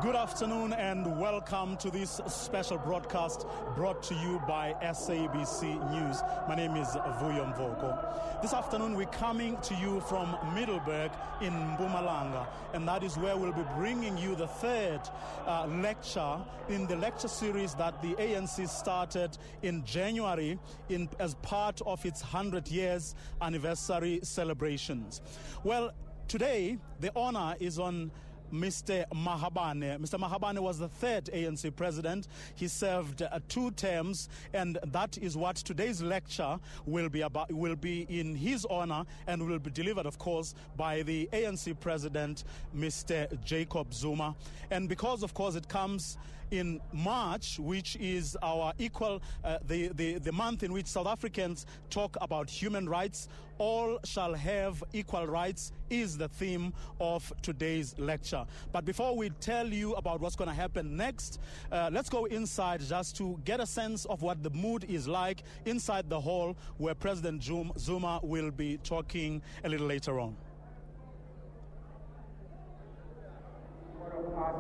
Good afternoon and welcome to this special broadcast brought to you by SABC News. My name is Vuyo Mvoko. This afternoon we're coming to you from Middelburg in Mpumalanga, and that is where we'll be bringing you the third lecture in the lecture series that the ANC started in January as part of its 100 years anniversary celebrations. Well, today the honor is on Mr. Mahabane. Mr. Mahabane was the third ANC president. He served 2 terms, and that is what today's lecture will be about. Will be in his honor and will be delivered, of course, by the ANC President, Mr. Jacob Zuma. And because, of course, it comes in March, which is our the month in which South Africans talk about human rights, all shall have equal rights is the theme of today's lecture. But before we tell you about what's going to happen next, let's go inside just to get a sense of what the mood is like inside the hall where President Zuma will be talking a little later on. All of us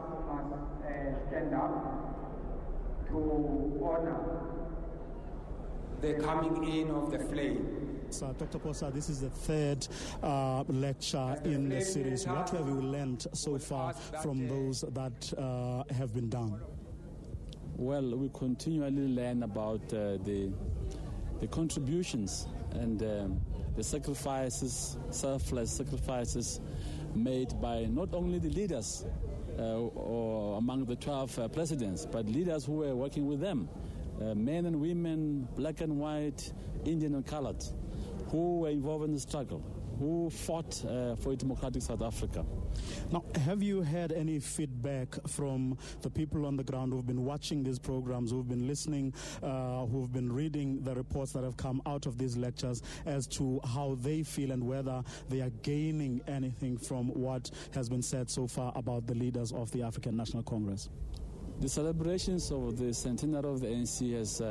must stand up to honor the coming in of the flame. So, Dr. Posa, this is the third lecture in the series. What have you learned so far from those that have been done? Well, we continually learn about the contributions and the sacrifices, selfless sacrifices made by not only the leaders or among the 12 presidents, but leaders who were working with them, men and women, black and white, Indian and colored, who were involved in the struggle, who fought for a democratic South Africa. Now, have you had any feedback from the people on the ground who've been watching these programs, who've been listening, who've been reading the reports that have come out of these lectures as to how they feel and whether they are gaining anything from what has been said so far about the leaders of the African National Congress? The celebrations of the centenary of the ANC has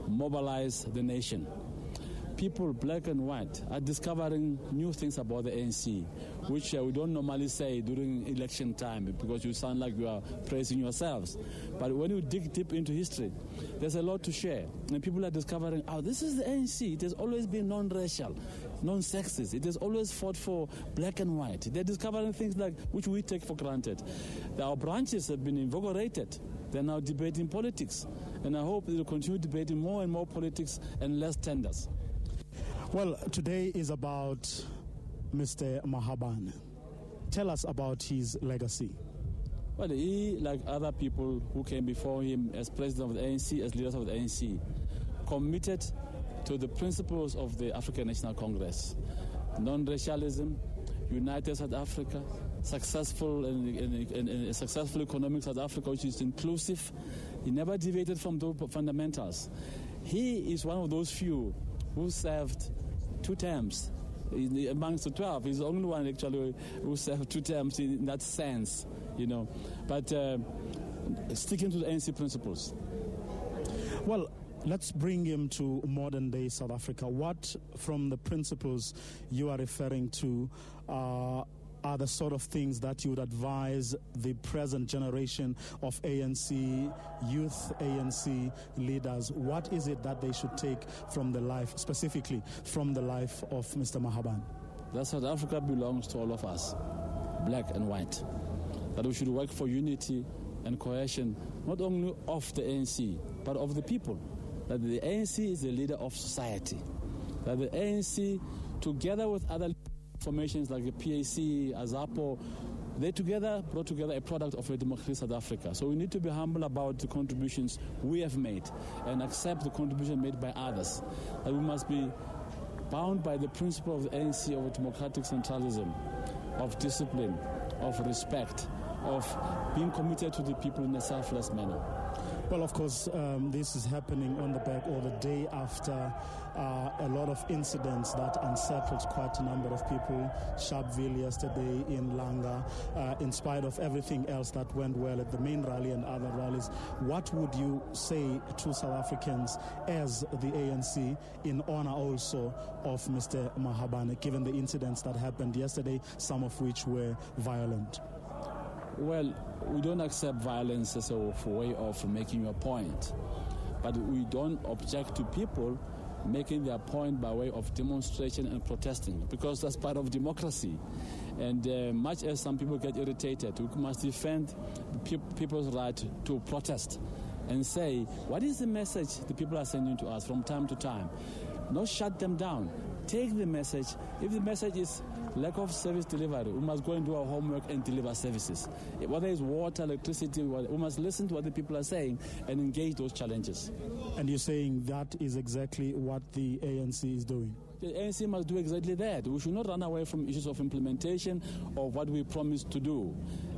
mobilized the nation. People, black and white, are discovering new things about the ANC, which we don't normally say during election time because you sound like you are praising yourselves. But when you dig deep into history, there's a lot to share. And people are discovering, this is the ANC. It has always been non-racial, non-sexist. It has always fought for black and white. They're discovering things like which we take for granted. Our branches have been invigorated. They're now debating politics. And I hope they will continue debating more and more politics and less tenders. Well, today is about Mr. Mahabane. Tell us about his legacy. Well, he, like other people who came before him as president of the ANC, as leaders of the ANC, committed to the principles of the African National Congress. Non-racialism, united South Africa, successful and successful economic South Africa, which is inclusive. He never deviated from those fundamentals. He is one of those few who served 2 terms. Amongst the 12, he's the only one actually who served 2 terms in that sense, But sticking to the ANC principles. Well, let's bring him to modern day South Africa. What from the principles you are referring to are the sort of things that you would advise the present generation of ANC youth, ANC leaders? What is it that they should take from the life, specifically from the life of Mr. Mahabane? That South Africa belongs to all of us, black and white. That we should work for unity and cohesion, not only of the ANC, but of the people. That the ANC is the leader of society. That the ANC, together with other formations like the PAC, AZAPO, they together brought together a product of a democratic South Africa. So we need to be humble about the contributions we have made and accept the contribution made by others. That we must be bound by the principle of the ANC of democratic centralism, of discipline, of respect, of being committed to the people in a selfless manner. Well, of course, this is happening on the back or the day after a lot of incidents that unsettled quite a number of people. Sharpeville yesterday in Langa, in spite of everything else that went well at the main rally and other rallies. What would you say to South Africans as the ANC in honor also of Mr. Mahabane, given the incidents that happened yesterday, some of which were violent? Well, we don't accept violence as a way of making your point. But we don't object to people making their point by way of demonstration and protesting, because that's part of democracy. And much as some people get irritated, we must defend people's right to protest and say, what is the message the people are sending to us from time to time? Not shut them down. Take the message. If the message is lack of service delivery, we must go and do our homework and deliver services. Whether it's water, electricity, we must listen to what the people are saying and engage those challenges. And you're saying that is exactly what the ANC is doing? The ANC must do exactly that. We should not run away from issues of implementation of what we promised to do.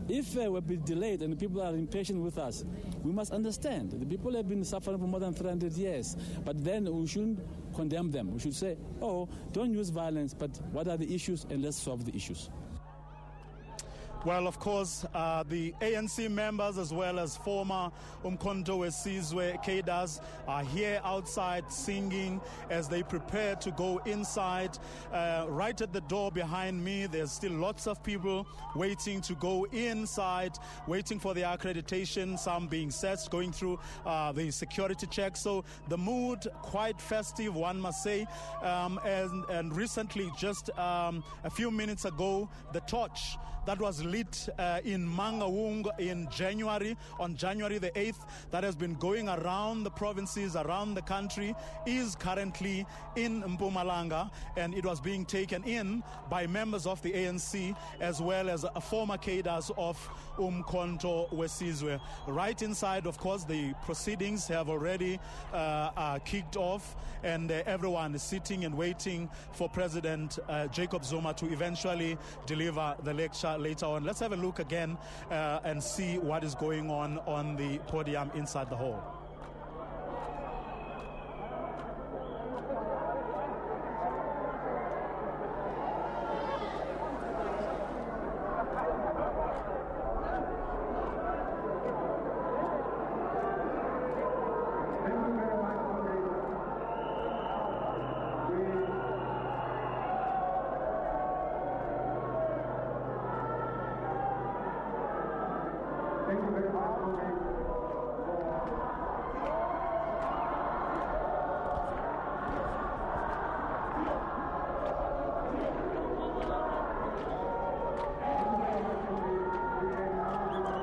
If we've been delayed and people are impatient with us, we must understand. The people have been suffering for more than 300 years. But then we shouldn't condemn them. We should say, oh, don't use violence, but what are the issues, and let's solve the issues. Well, of course, the ANC members as well as former Umkhonto weSizwe cadres are here outside singing as they prepare to go inside. Right at the door behind me, there's still lots of people waiting to go inside, waiting for their accreditation, some being searched, going through the security checks. So the mood quite festive, one must say. And recently, just a few minutes ago, the torch that was lit in Mangaung on January the 8th, that has been going around the provinces, around the country, is currently in Mpumalanga, and it was being taken in by members of the ANC as well as former cadres of Umkhonto weSizwe. Right inside, of course, the proceedings have already kicked off, and everyone is sitting and waiting for President Jacob Zuma to eventually deliver the lecture later on. Let's have a look again and see what is going on the podium inside the hall.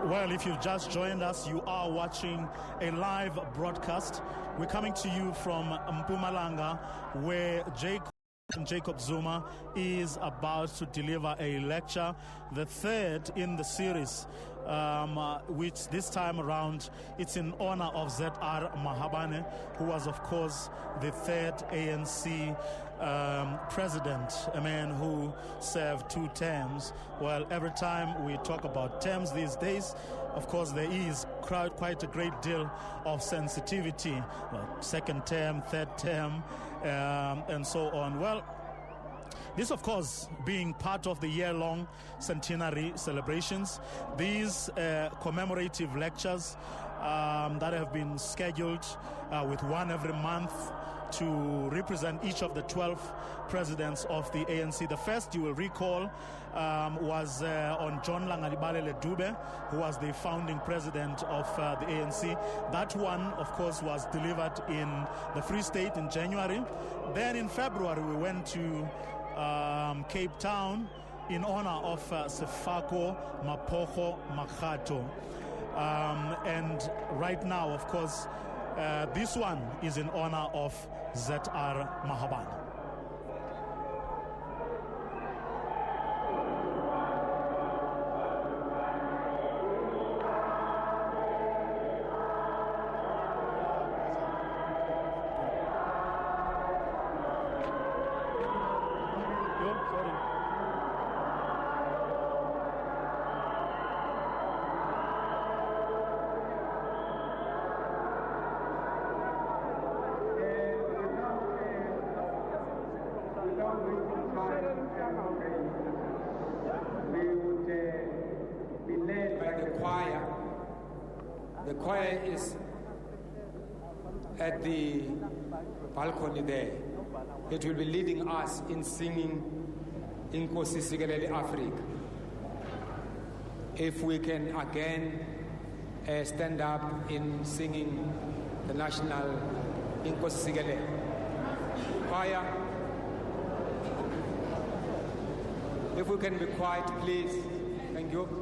Well, if you've just joined us, you are watching a live broadcast. We're coming to you from Mpumalanga, where Jacob Zuma is about to deliver a lecture, the third in the series, which this time around it's in honor of Zachariuas Mahabane, who was, of course, the third ANC president, a man who served 2 terms. Well, every time we talk about terms these days, of course, there is quite a great deal of sensitivity, second term, third term, and so on. Well, this, of course, being part of the year-long centenary celebrations, these commemorative lectures that have been scheduled with one every month to represent each of the 12 presidents of the ANC. The first, you will recall, was on John Langalibalele Dube, who was the founding president of the ANC. That one, of course, was delivered in the Free State in January. Then in February, we went to Cape Town in honor of Sefako Mapocho Makhato. And right now, of course, this one is in honor of Zachariuas Mahabane. The choir is at the balcony there. It will be leading us in singing Inkosi Sikelele Africa. if we can again stand up in singing the national Inkosi Sikelel. Choir, if we can be quiet, please. Thank you.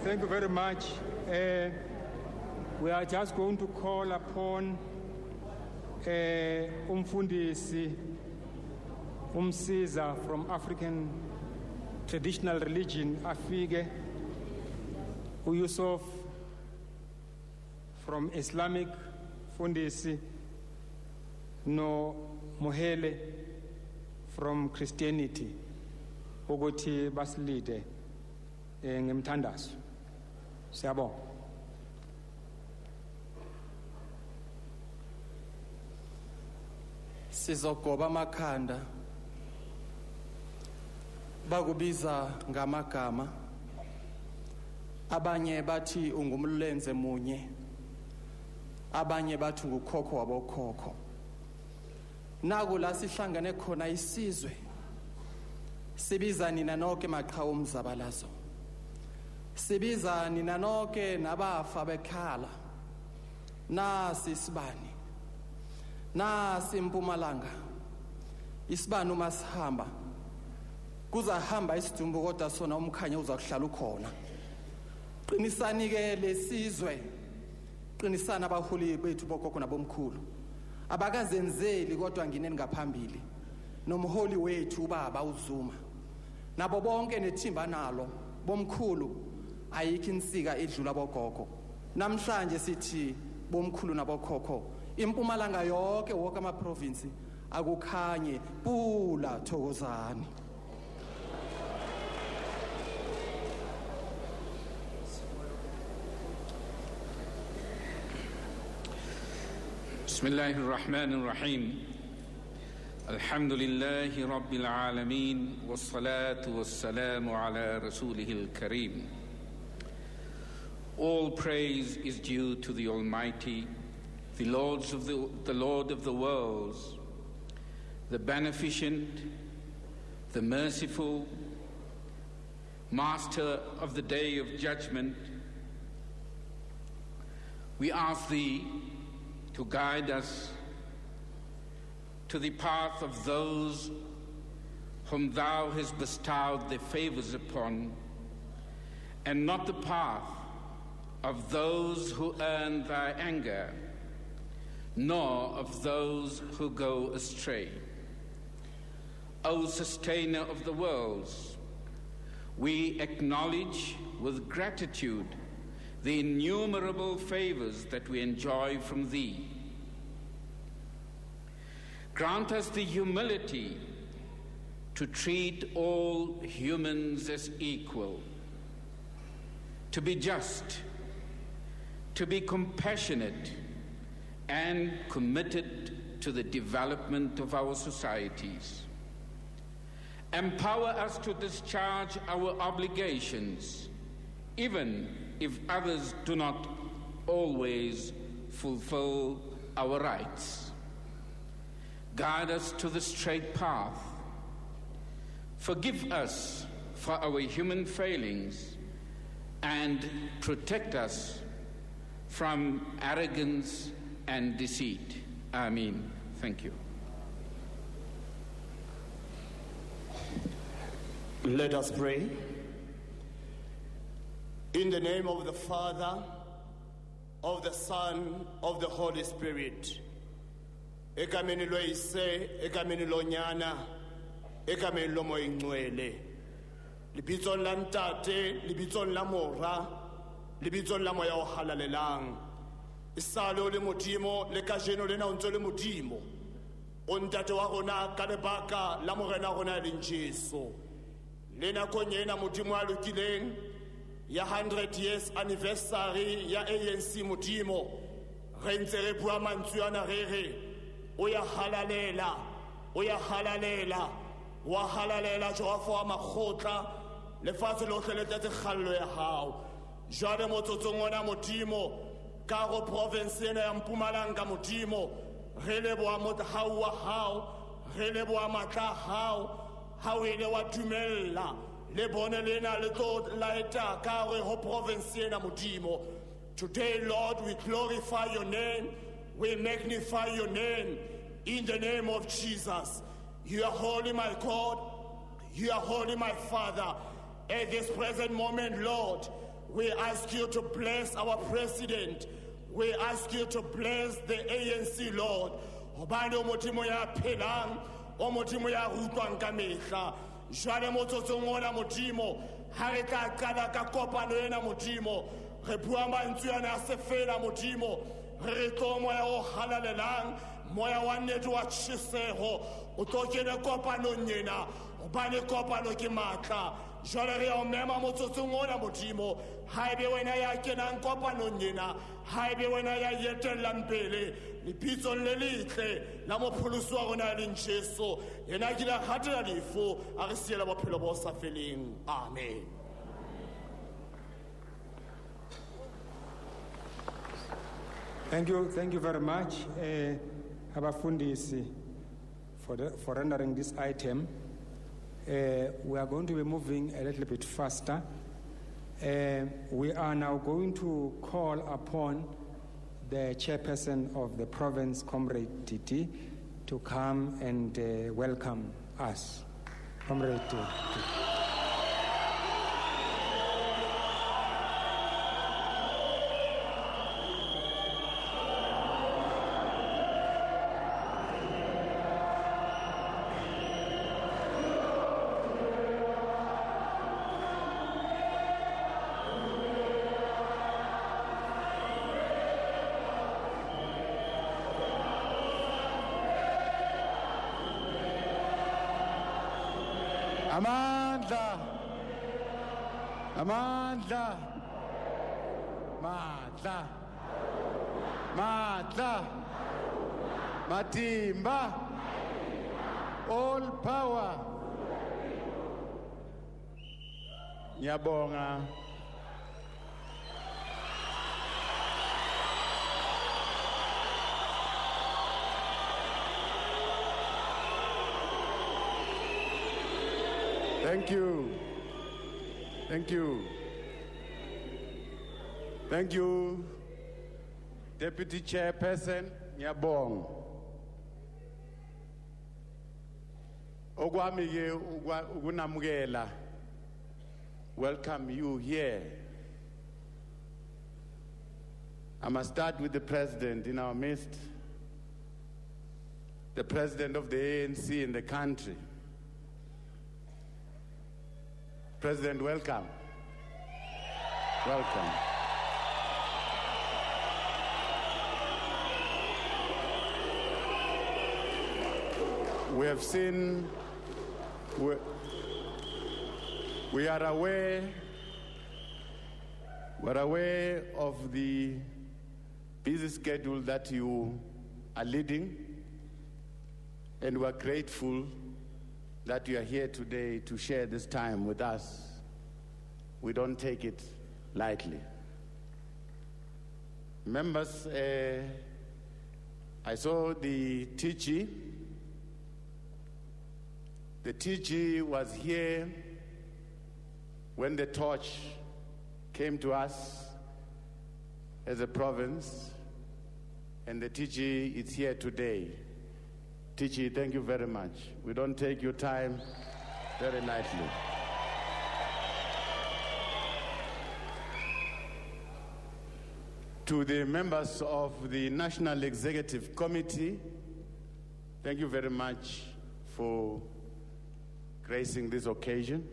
Thank you very much. We are just going to call upon Umfundisi Umsiza from African Traditional Religion, Afige, Uyusuf from Islamic Fundisi, No Mohele from Christianity, ukuthi basilide ngemthandazo. Siyabonga. Sizogoba amakhanda bakubiza ngamagama, abanye bathi ungumlenze munye, abanye bathi ngukhokho wabokhokho. Naku la sihlangane khona isizwe, sibiza nina nonke maqhawe umzabalazo, sibiza nina nonke nabafa bekhala, nasi isibani, nasi impumalanga, isibani uma sihamba kuzahamba isidumbu kodwa sona umkhanya uzakuhlala ukhona. Qinisani ke lesizwe, qinisana abaholi bethu bogogo nabomkhulu abakazenzeli kodwa ngineni ngaphambili nomholi wethu ubaba uZuma nabo bonke nethimba nalo bomkhulu ayikho insika edlula bogogo namhlanje sithi bomkhulu nabokhokho impumalanga yonke wonke ama province akukhanye pula thokozani. Bismillahir Rahmanir Rahim. Alhamdulillahi Rabbil Alameen wassalatu wassalamu ala Rasulihil Kareem. All praise is due to the Almighty, the Lord of the worlds, the beneficent, the merciful, Master of the Day of Judgment. We ask Thee to guide us to the path of those whom Thou hast bestowed the favors upon, and not the path of those who earn Thy anger, nor of those who go astray. O Sustainer of the worlds, we acknowledge with gratitude the innumerable favors that we enjoy from Thee. Grant us the humility to treat all humans as equal, to be just, to be compassionate, and committed to the development of our societies. Empower us to discharge our obligations, even if others do not always fulfill our rights. Guide us to the straight path. Forgive us for our human failings and protect us from arrogance and deceit. Amen. Thank you. Let us pray. In the name of the Father, of the Son, of the Holy Spirit. Egameni lo Ise, egameni lo Nyana, egameni lo Moya Ngcwele. Libitson la Ntate, libitson la Mora, libitson la Moya o halalelang. Isalo le Modimo, le kajeno le naonzo le Modimo. O Ntate wa rona ka lebaka la Morena rona le Jesu. Le nakong ena Modimo a lokileng ya 100 years anniversary ya ANC Modimo re ntse re bua mantswe ana re re o ya halalela wa halalela Jehova wa makgotla lefatshe lohle le tletse kgallo ya hao jwale motsotsong ona Modimo ka go province ena ya Mpumalanga Modimo re leboha hao wa hao re leboha matla hao ile wa dumella le bone lena le tlo laeta ka re ho province ena Modimo. Today, Lord, we glorify your name, we magnify your name in the name of Jesus. You are holy, my God, you are holy, my Father. At this present moment, Lord, we ask you to bless our president, we ask you to bless the ANC, Lord. Obane o Modimo ya phelang, o Modimo ya rutwang ka mehla. Jwale motsotsong ona Modimo ha re tla qala ka kopano ena Modimo re bua mantswe ana a se fela Modimo re tlo moya o halalelang moya wa nnete wa tjheseho o tlo kena kopanong ena obane kopano ke matla jwale re o mema motsotsong ona Modimo haebe wena ya kenang kopanong ena haebe wena ya yetellang pele lebitso le letle la mopholosi wa rona le Jesu yena ke la khatela lefu a re siela bophelo bo sa feleng. Amen. Thank you very much, Abafundisi, for rendering this item. We are going to be moving a little bit faster. We are now going to call upon the chairperson of the province, Comrade Titi, to come and welcome us. Comrade Titi. Amandla. Amandla. Matla. Matla. Matimba. All power. Ngiyabonga. Thank you. Thank you. Thank you, Deputy Chairperson Nyabong. Ogwamige ugunamgela. Welcome you here. I must start with the President in our midst, the President of the ANC in the country. President, welcome. Welcome. We have seen, we are aware of the busy schedule that you are leading, and we are grateful that you are here today to share this time with us. We don't take it lightly. Members, I saw the TG. The TG was here when the torch came to us as a province, and the TG is here today. TG, thank you very much. We don't take your time very lightly. To the members of the National Executive Committee, thank you very much for gracing this occasion.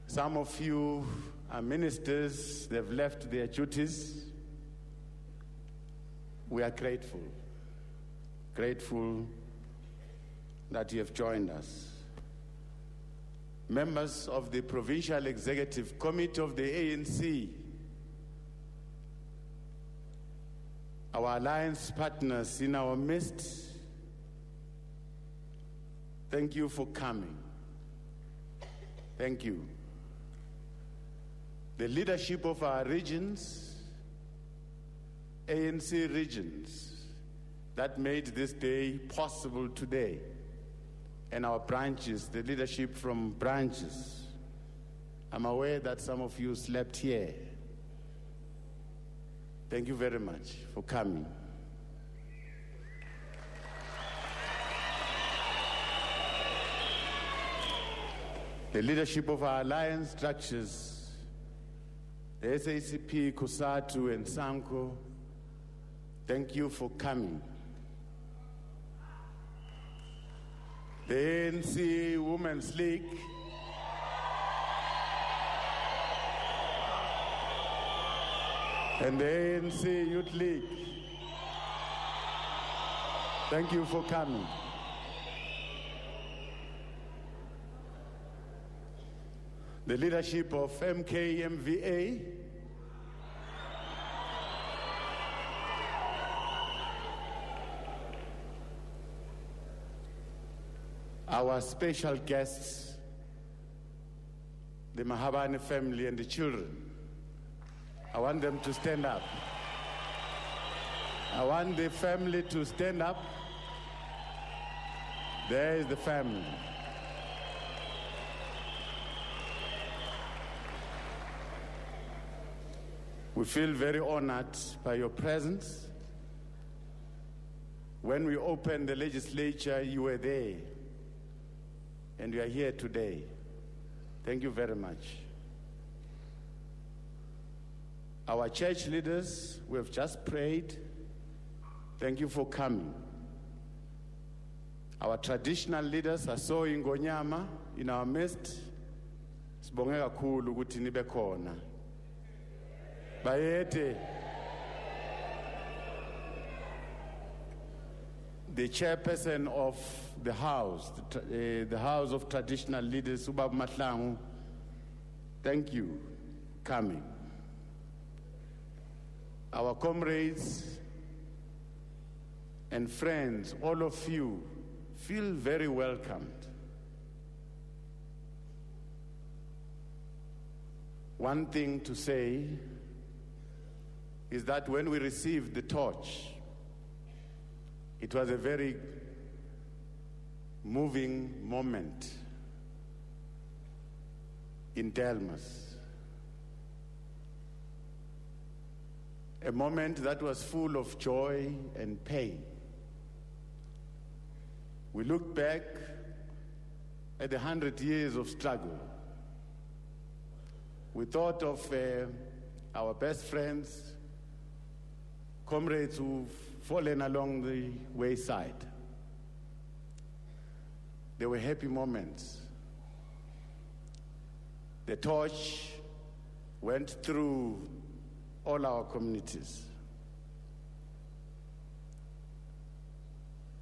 Some of you are ministers, they've left their duties. We are grateful that you have joined us. Members of the Provincial Executive Committee of the ANC, our alliance partners in our midst, thank you for coming. Thank you. The leadership of our regions, ANC regions, that made this day possible today, and our branches, the leadership from branches. I'm aware that some of you slept here. Thank you very much for coming. The leadership of our alliance structures, the SACP, COSATU, and SANCO, thank you for coming. The ANC Women's League, and the ANC Youth League, thank you for coming. The leadership of MKMVA, our special guests, the Mahabane family and the children. I want them to stand up. I want the family to stand up. There is the family. We feel very honored by your presence. When we opened the legislature, you were there. And you are here today. Thank you very much. Our church leaders, we have just prayed. Thank you for coming. Our traditional leaders are so in Ngonyama, in our midst. Sibonge kakhulu ukuthi nibe khona. Bayete. the chairperson of the House, the House of Traditional Leaders, Ubab Mahlangu, thank you for coming. Our comrades and friends, all of you, feel very welcomed. One thing to say is that when we received the torch, it was a very moving moment in Delmas. A moment that was full of joy and pain. We look back at 100 years of struggle. We thought of our best friends, comrades who've fallen along the wayside. There were happy moments. The torch went through all our communities.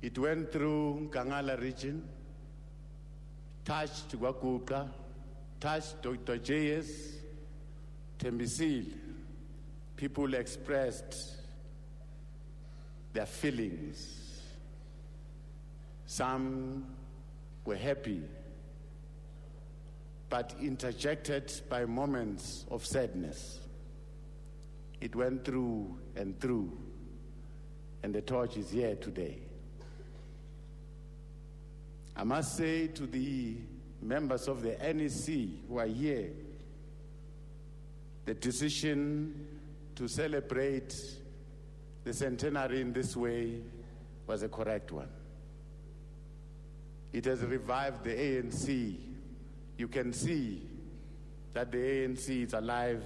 It went through Kangala region, touched Gwakuka, touched Dr. JS, Tembisil. People expressed their feelings. Some were happy, but interjected by moments of sadness. It went through, and the torch is here today. I must say to the members of the NEC who are here, the decision to celebrate the centenary in this way was a correct one. It has revived the ANC. You can see that the ANC is alive.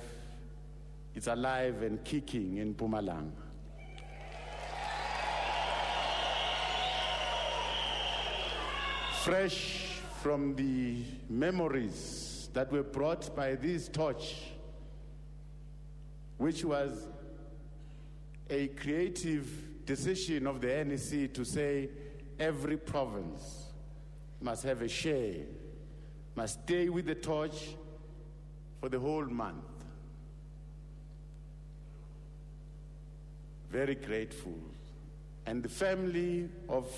It's alive and kicking in Mpumalanga. Fresh from the memories that were brought by this torch, which was a creative decision of the NEC to say every province must have a share, must stay with the torch for the whole month. Very grateful. And the family of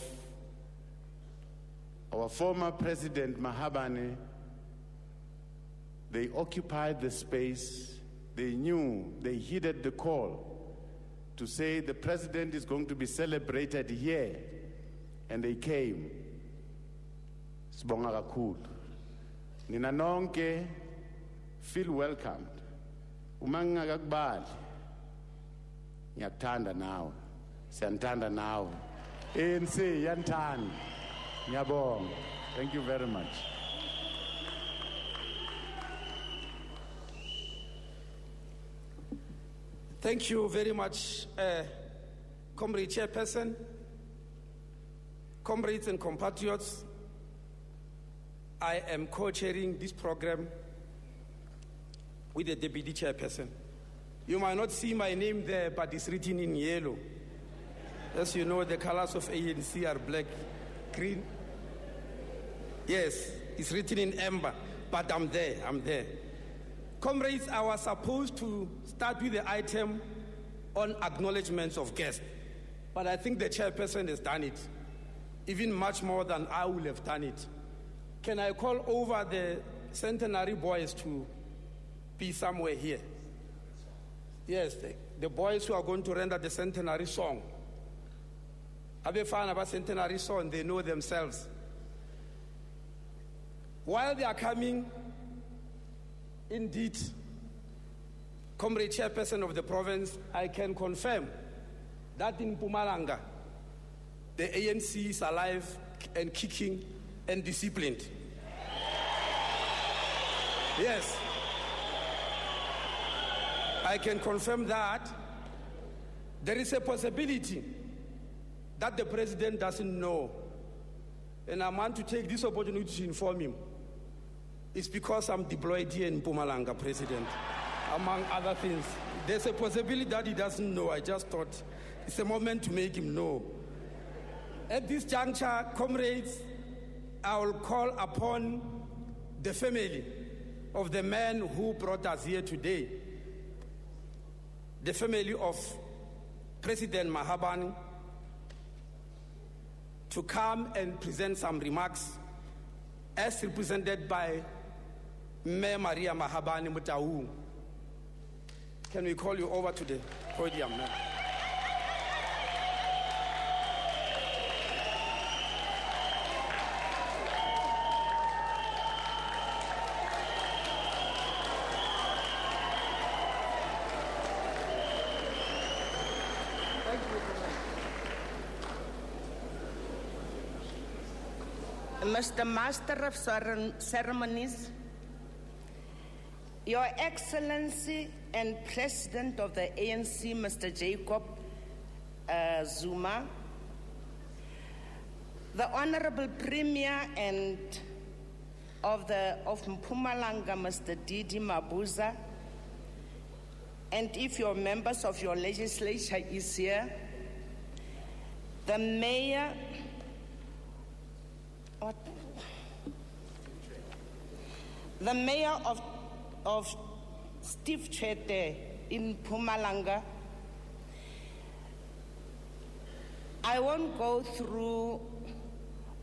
our former President Mahabane, they occupied the space. They knew, they heeded the call to say the president is going to be celebrated here. And they came. Sibonga kakhulu. Nina nonke, feel welcomed. Uma ngingakubali, ngiyakuthanda nawe. Siyanthanda nawe. ANC yanthanda. Ngiyabonga. Thank you very much. Thank you very much, Comrade Chairperson, comrades and compatriots. I am co-chairing this program with the Deputy Chairperson. You might not see my name there, but it's written in yellow. As you know, the colors of ANC are black, green. Yes, it's written in amber, but I'm there. Comrades, I was supposed to start with the item on acknowledgements of guests, but I think the chairperson has done it, even much more than I would have done it. Can I call over the centenary boys to be somewhere here? Yes, the boys who are going to render the centenary song. Abe fan about centenary song, they know themselves. While they are coming, indeed, Comrade Chairperson of the province, I can confirm that in Mpumalanga, the ANC is alive and kicking and disciplined. Yes. I can confirm that there is a possibility that the president doesn't know. And I want to take this opportunity to inform him. It's because I'm deployed here in Mpumalanga, President, among other things. There's a possibility that he doesn't know. I just thought it's a moment to make him know. At this juncture, comrades, I will call upon the family of the man who brought us here today, the family of President Mahabane, to come and present some remarks as represented by Mayor Maria Mahabane Mutahu. Can we call you over to the podium now? Mr. Master of Ceremonies, Your Excellency and President of the ANC, Mr. Jacob Zuma, the Honorable Premier and of Mpumalanga, Mr. Didi Mabuza, and if your members of your legislature is here, the Mayor, the Mayor of Steve Chete in Mpumalanga. I won't go through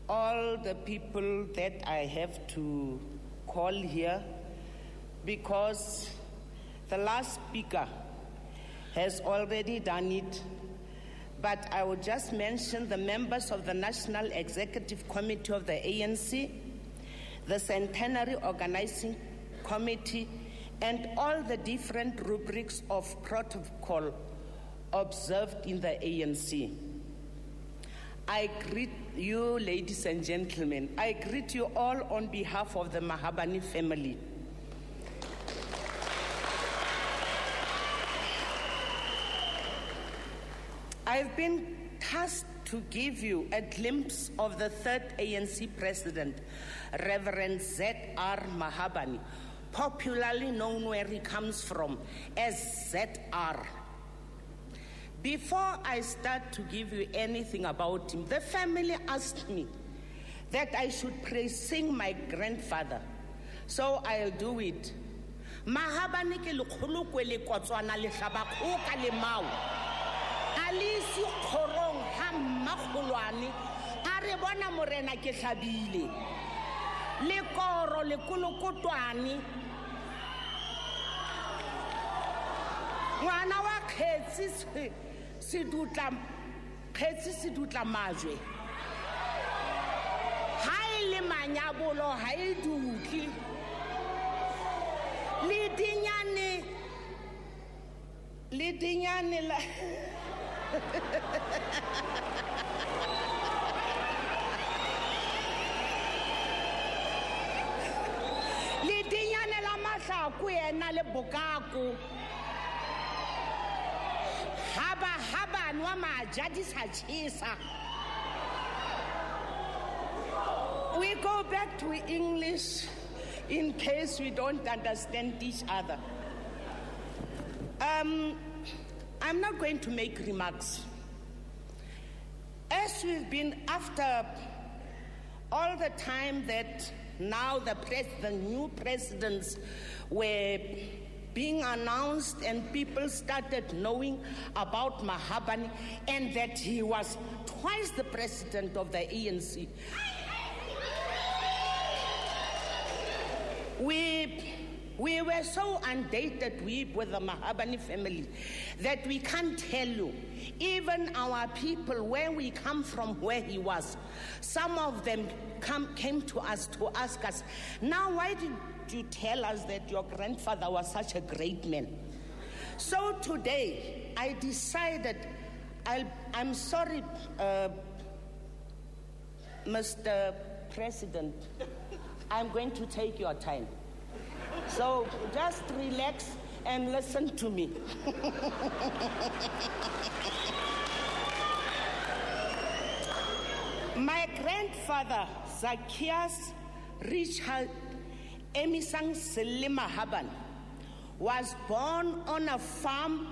all the people that I have to call here because the last speaker has already done it. But I will just mention the members of the National Executive Committee of the ANC, the Centenary Organizing Committee, and all the different rubrics of protocol observed in the ANC. I greet you, ladies and gentlemen. I greet you all on behalf of the Mahabane family. I've been tasked to give you a glimpse of the third ANC president, Reverend Z.R. Mahabane, popularly known where he comes from as ZR. Before I start to give you anything about him, the family asked me that I should sing my grandfather, so I'll do it. Mahabane ke lekholo kwele kotswana le hlabakhoka le mau. Alisi khorong ha mmagolwane a re bona morena ke hlabile le koro le kolokotwane ngwana wa kgetsi se dutla majwe ha ile manyabolo ha e dutli le dinyane la le dinyane la mahlaku ena le bokako haba nwa maja di sa tshisa. We go back to English in case we don't understand each other. I'm not going to make remarks. As we've been after all the time that now the new presidents were being announced and people started knowing about Mahabane and that he was twice the president of the ANC. We were so undated with the Mahabane family that we can't tell you. Even our people, where we come from, where he was, some of them came to us to ask us, now why did you tell us that your grandfather was such a great man? So today, I decided, I'm sorry, Mr. President, I'm going to take your time. So just relax and listen to me. My grandfather, Zachariuas Richard Mahabane, was born on a farm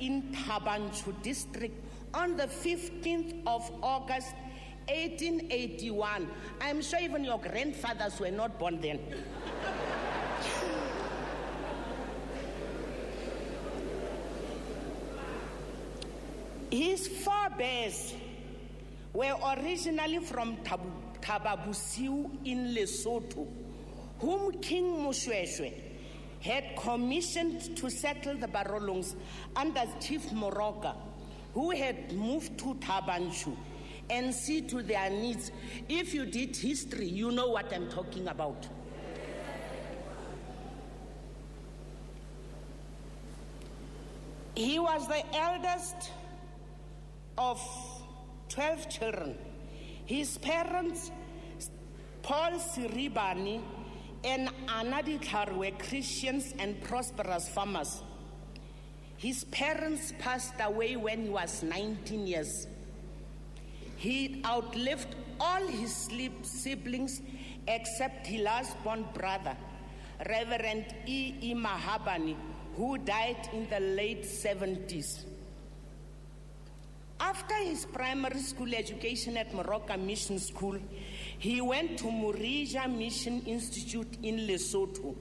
in Tabanchu district on the 15th of August, 1881. I'm sure even your grandfathers were not born then. His forebears were originally from Tababusiu in Lesotho, whom King Moshweshwe had commissioned to settle the Barolongs under Chief Moroka, who had moved to Tabanchu and see to their needs. If you did history, you know what I'm talking about. He was the eldest of 12 children. His parents, Paul Siribani and Anna Ditlhar, were Christians and prosperous farmers. His parents passed away when he was 19 years. He outlived all his siblings except his last-born brother, Reverend E. Mahabane, who died in the late 70s. After his primary school education at Moroka Mission School, he went to Murija Mission Institute in Lesotho,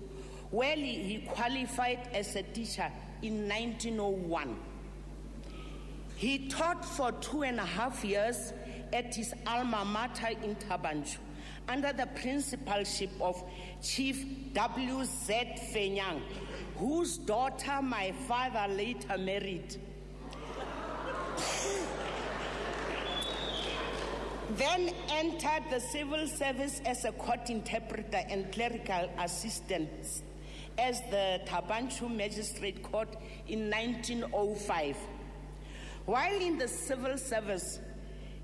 where he qualified as a teacher in 1901. He taught for 2.5 years at his alma mater in Tabanchu, under the principalship of Chief W.Z. Fenyang, whose daughter my father later married. Then entered the civil service as a court interpreter and clerical assistant as the Tabanchu Magistrate Court in 1905. While in the civil service,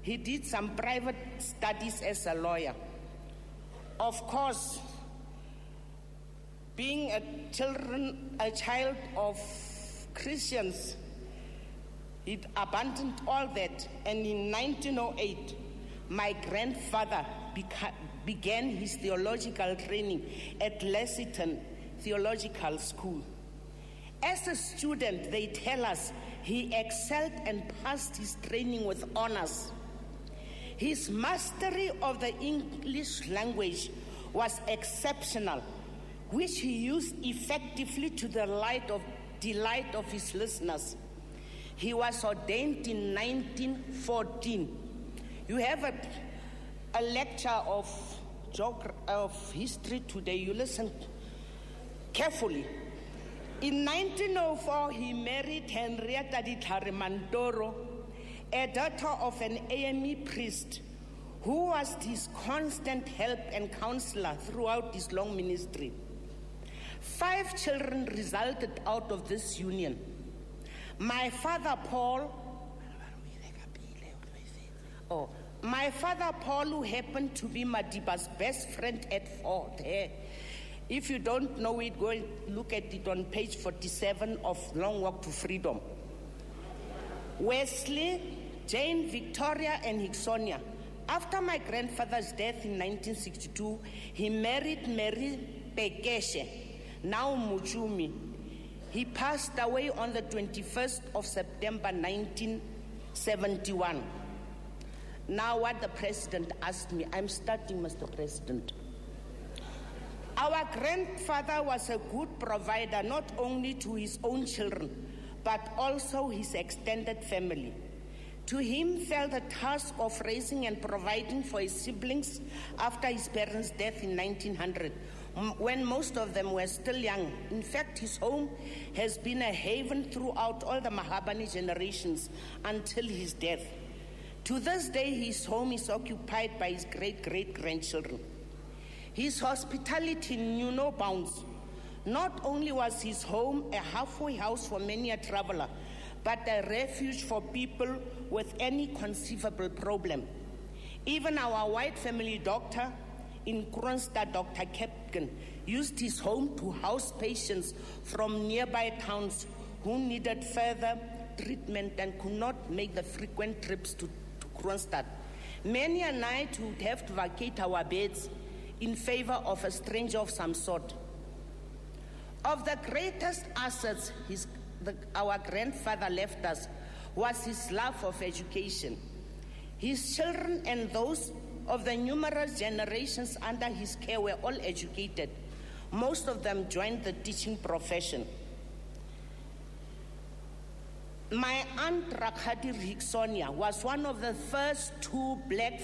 he did some private studies as a lawyer. Of course, being a child of Christians, he abandoned all that, and in 1908, my grandfather began his theological training at Lessiton Theological School. As a student, they tell us he excelled and passed his training with honors. His mastery of the English language was exceptional, which he used effectively to the delight of his listeners. He was ordained in 1914. You have a lecture of history today. You listen carefully. In 1904, he married Henrietta Ditlhare Mantoro, a daughter of an AME priest, who was his constant help and counselor throughout his long ministry. 5 children resulted out of this union. My father Paul, who happened to be Madiba's best friend at Fort Hare. If you don't know it, go and look at it on page 47 of Long Walk to Freedom. Wesley, Jane, Victoria, and Hicksonia. After my grandfather's death in 1962, he married Mary Pekeshe, now Mujumi. He passed away on the 21st of September 1971. Now what the president asked me, I'm starting, Mr. President. Our grandfather was a good provider, not only to his own children, but also his extended family. To him fell the task of raising and providing for his siblings after his parents' death in 1900, when most of them were still young. In fact, his home has been a haven throughout all the Mahabane generations until his death. To this day, his home is occupied by his great-great-grandchildren. His hospitality knew no bounds. Not only was his home a halfway house for many a traveler, but a refuge for people with any conceivable problem. Even our white family doctor in Kroonstad, Dr. Kepken, used his home to house patients from nearby towns who needed further treatment and could not make the frequent trips to Kroonstad. Many a night would have to vacate our beds in favor of a stranger of some sort. Of the greatest assets our grandfather left us was his love of education. His children and those of the numerous generations under his care were all educated. Most of them joined the teaching profession. My aunt Rakgadi Riksonia was one of the first 2 black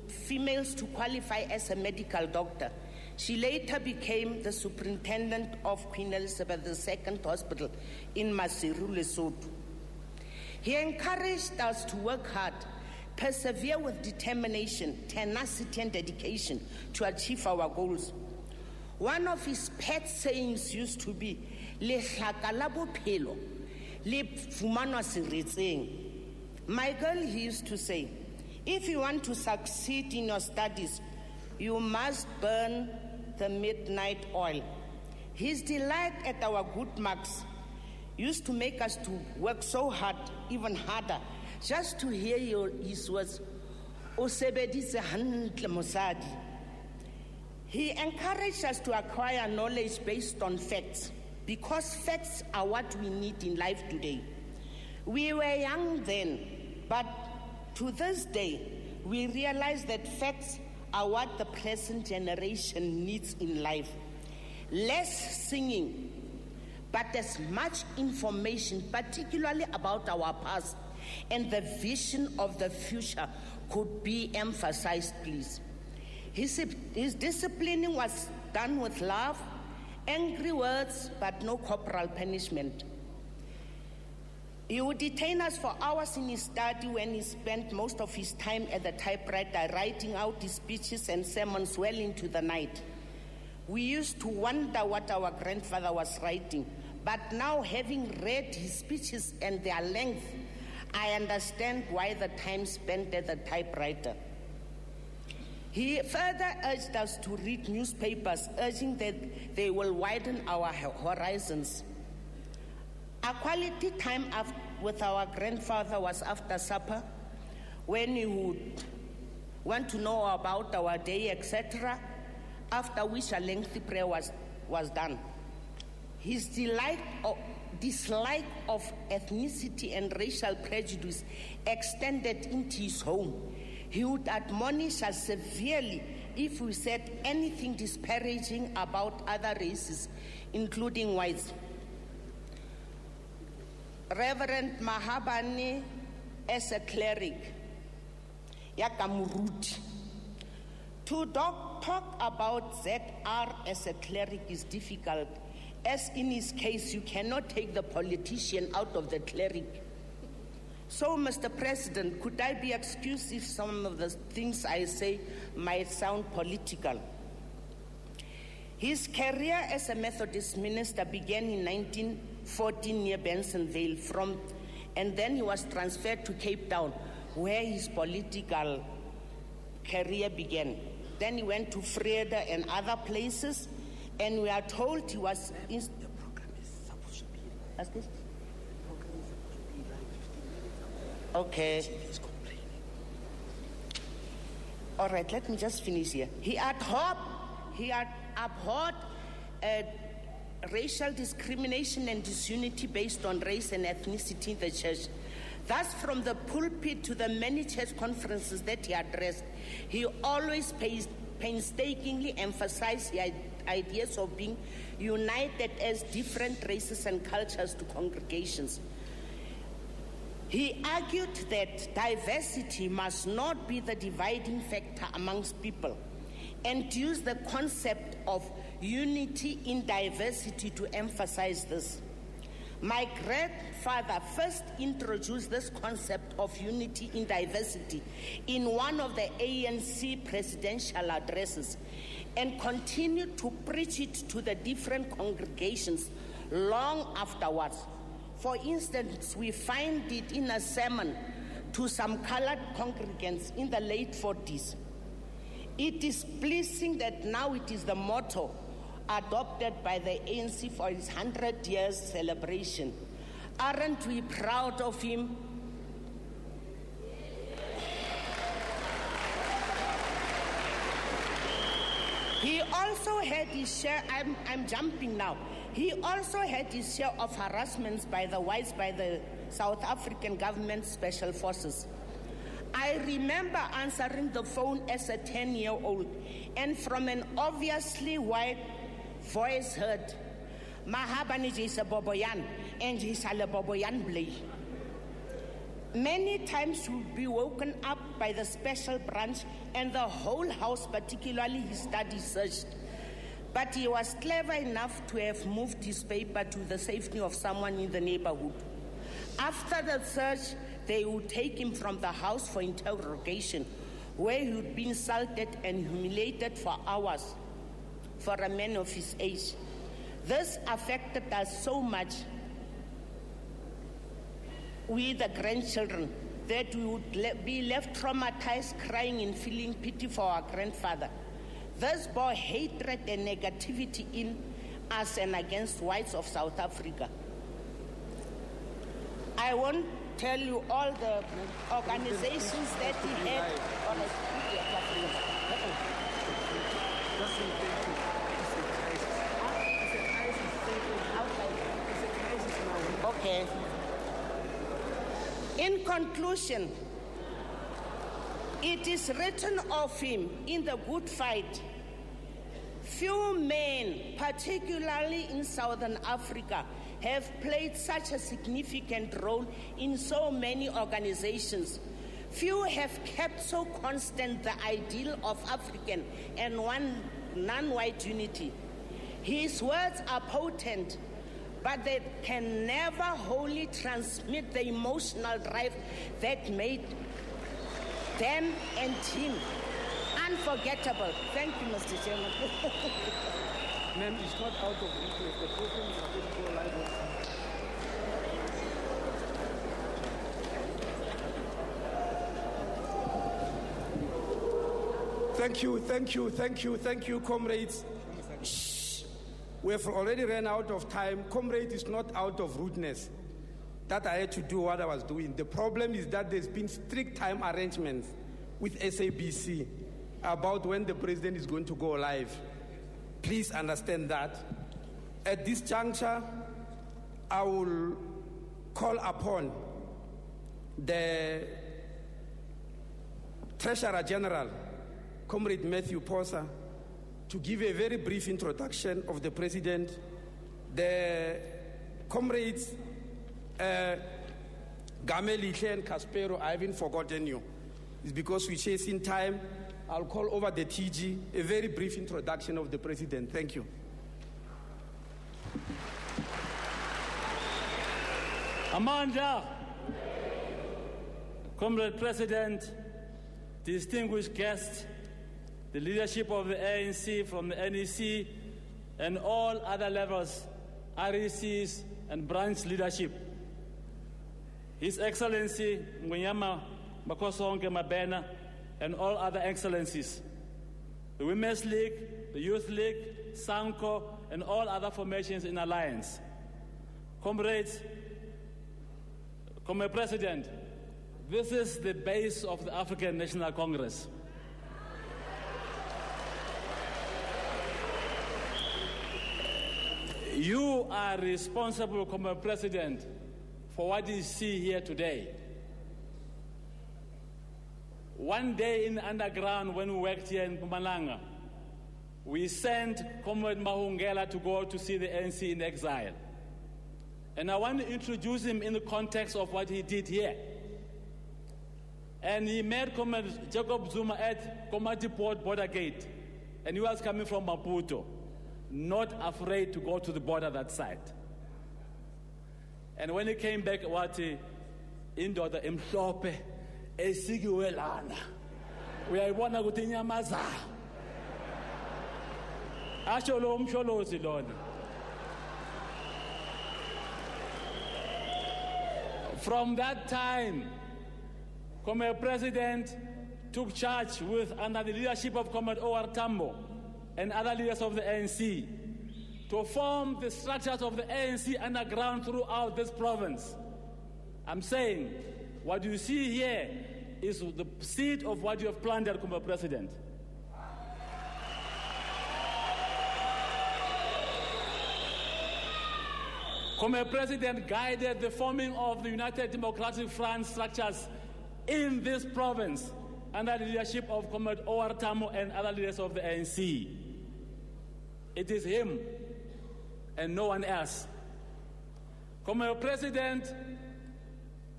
females to qualify as a medical doctor. She later became the superintendent of Queen Elizabeth II Hospital in Maseru, Lesotho. He encouraged us to work hard, persevere with determination, tenacity, and dedication to achieve our goals. One of his pet sayings used to be, "Lehlaka la bophelo le fumanwa seretseng." My girl, he used to say, if you want to succeed in your studies, you must burn the midnight oil. His delight at our good marks used to make us to work so hard, even harder, just to hear his words, "O sebedise hantle mosadi." He encouraged us to acquire knowledge based on facts, because facts are what we need in life today. We were young then, but to this day, we realize that facts are what the present generation needs in life. Less singing, but as much information, particularly about our past and the vision of the future, could be emphasized, please. His disciplining was done with love, angry words, but no corporal punishment. He would detain us for hours in his study when he spent most of his time at the typewriter, writing out his speeches and sermons well into the night. We used to wonder what our grandfather was writing, but now, having read his speeches and their length, I understand why the time spent at the typewriter. He further urged us to read newspapers, urging that they will widen our horizons. Our quality time with our grandfather was after supper, when he would want to know about our day, etc., after which a lengthy prayer was done. His dislike of ethnicity and racial prejudice extended into his home. He would admonish us severely if we said anything disparaging about other races, including whites. Reverend Mahabane, as a cleric, Yakamuruti. To talk about ZR as a cleric is difficult, as in his case, you cannot take the politician out of the cleric. So, Mr. President, could I be excused if some of the things I say might sound political? His career as a Methodist minister began in 1914 near Bensonville, and then he was transferred to Cape Town, where his political career began. Then he went to Vrede and other places, and we are told he was in... The program is supposed to be... Ask this? Okay. All right, let me just finish here. He had abhorred racial discrimination and disunity based on race and ethnicity in the church. Thus, from the pulpit to the many church conferences that he addressed, he always painstakingly emphasized the ideas of being united as different races and cultures to congregations. He argued that diversity must not be the dividing factor amongst people, and used the concept of unity in diversity to emphasize this. My grandfather first introduced this concept of unity in diversity in one of the ANC presidential addresses, and continued to preach it to the different congregations long afterwards. For instance, we find it in a sermon to some colored congregants in the late 40s. It is pleasing that now it is the motto adopted by the ANC for its 100 years celebration. Aren't we proud of him? He also had his share, I'm jumping now. He also had his share of harassments by the whites, by the South African government special forces. I remember answering the phone as a 10-year-old, and from an obviously white voice heard, Mahabane is a Boboyan, and he's a Boboyan Blay. Many times he would be woken up by the special branch and the whole house, particularly his study, searched. But he was clever enough to have moved his paper to the safety of someone in the neighborhood. After the search, they would take him from the house for interrogation, where he would be insulted and humiliated for hours for a man of his age. This affected us so much, we the grandchildren, that we would be left traumatized, crying and feeling pity for our grandfather. This bore hatred and negativity in us and against whites of South Africa. I won't tell you all the organizations that he had. Okay. In conclusion, it is written of him in the good fight, few men, particularly in Southern Africa, have played such a significant role in so many organizations. Few have kept so constant the ideal of African and one non-white unity. His words are potent, but they can never wholly transmit the emotional drive that made them and him unforgettable. Thank you, Mr. Chairman. Ma'am, it's not out of request. The person is supposed to go live. Thank you, comrades. We have already run out of time. Comrade, is not out of rudeness that I had to do what I was doing. The problem is that there's been strict time arrangements with SABC about when the president is going to go live. Please understand that. At this juncture, I will call upon the Treasurer General, Comrade Matthew Posa, to give a very brief introduction of the president. The comrades, Gamelihle and Caspero, I haven't forgotten you. It's because we're chasing time. I'll call over the TG, a very brief introduction of the president. Thank you. Amanda, Comrade President, distinguished guests, the leadership of the ANC from the NEC and all other levels, RECs and branch leadership. His Excellency Ngunyama Makosonke Mabena and all other excellencies, the Women's League, the Youth League, SANCO, and all other formations in alliance. Comrades, Comrade President, this is the base of the African National Congress. You are responsible, Comrade President, for what you see here today. One day in the underground when we worked here in Mpumalanga, we sent Comrade Mahungela to go to see the ANC in exile. And I want to introduce him in the context of what he did here. And he met Comrade Jacob Zuma at Komati Port border gate. And he was coming from Maputo, not afraid to go to the border that side. And when he came back, what indoda emhlope esikiwe lana uyayibona ukuthi inyamaza asho lo umsholozi lona. From that time, Comrade President took charge under the leadership of Comrade O.R. Tambo and other leaders of the ANC to form the structures of the ANC underground throughout this province. I'm saying what you see here is the seed of what you have planted, Comrade President. Comrade President guided the forming of the United Democratic Front structures in this province under the leadership of Comrade O.R. Tambo and other leaders of the ANC. It is him and no one else. Comrade President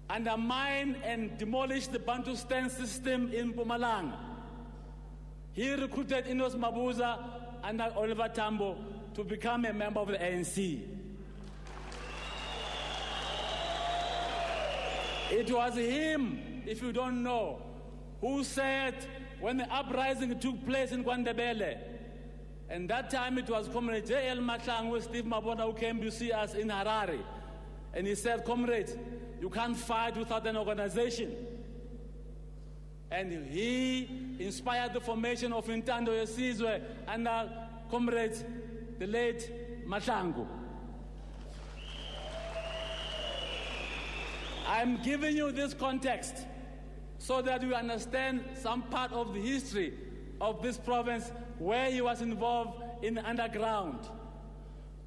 undermined and demolished the Bantustan system in Mpumalanga. He recruited Inos Mabuza under Oliver Tambo to become a member of the ANC. It was him, if you don't know, who said when the uprising took place in Kwandebele, and that time it was Comrade J.L. Matlang with Steve Mabona who came to see us in Harare. And he said, comrade, you can't fight without an organization. And he inspired the formation of Intando Yesizwe under Comrade, the late Matlangu. I'm giving you this context so that you understand some part of the history of this province where he was involved in the underground.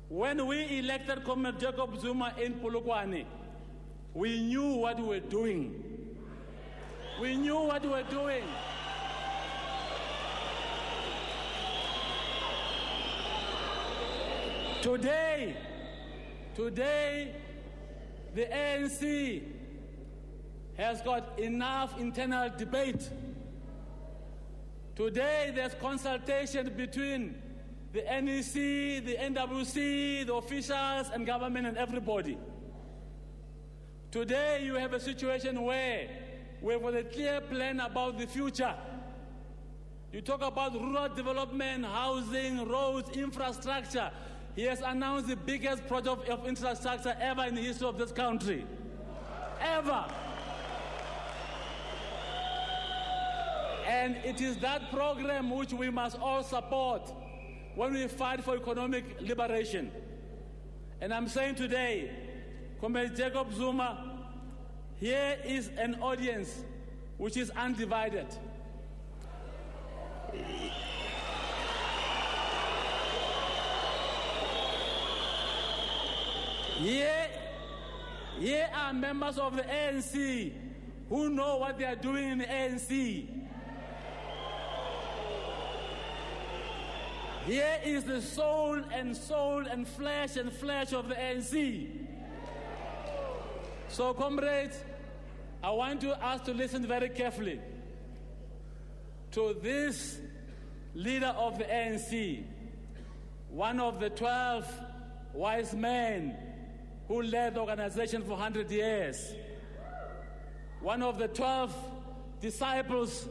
When we elected Comrade Jacob Zuma in Polokwane, we knew what we were doing. We knew what we were doing. Today, the ANC has got enough internal debate. Today, there's consultation between the NEC, the NWC, the officials, and government and everybody. Today, you have a situation where we have a clear plan about the future. You talk about rural development, housing, roads, infrastructure. He has announced the biggest project of infrastructure ever in the history of this country. Ever. And it is that program which we must all support when we fight for economic liberation. And I'm saying today, Comrade Jacob Zuma, here is an audience which is undivided. Here are members of the ANC who know what they are doing in the ANC. Here is the soul and flesh of the ANC. So, comrades, I want us to listen very carefully to this leader of the ANC, one of the 12 wise men who led the organization for 100 years, one of the 12 disciples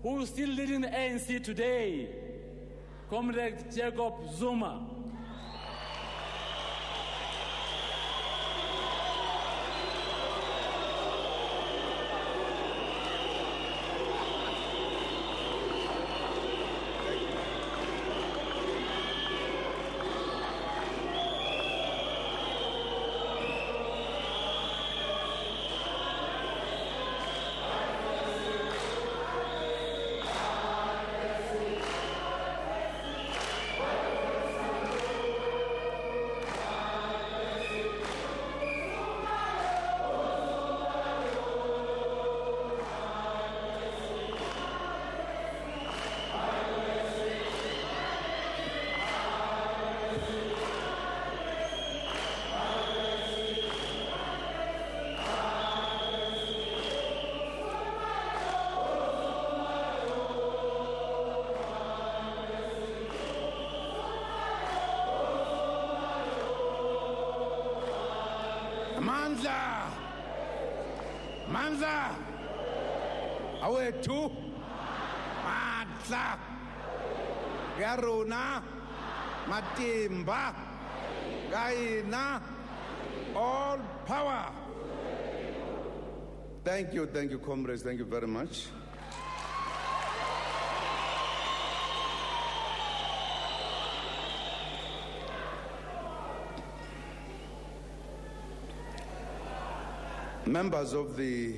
who is still leading the ANC today, Comrade Jacob Zuma. Manza, awethu, Matla, Garuna, Matimba, Gaina, all power. Thank you, comrades, thank you very much. Members of the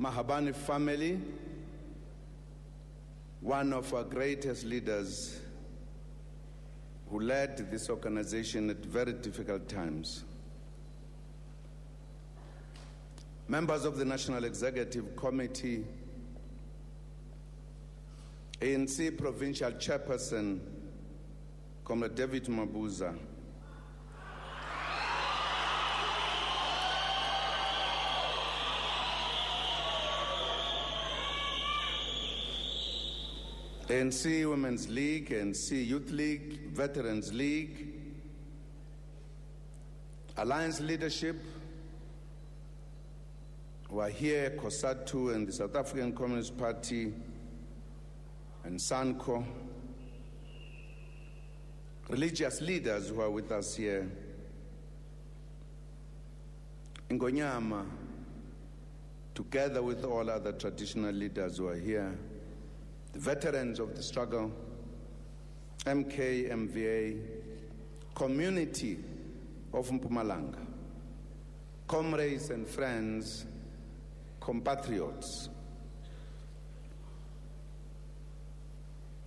Mahabane family, one of our greatest leaders who led this organization at very difficult times. members of the National Executive Committee, ANC Provincial Chairperson, Comrade David Mabuza, ANC Women's League, ANC Youth League, Veterans League, Alliance Leadership, who are here, COSATU and the South African Communist Party, and SANCO, religious leaders who are with us here, Ngonyama, together with all other traditional leaders who are here, the veterans of the struggle, MK, MVA, community of Mpumalanga, comrades and friends, compatriots.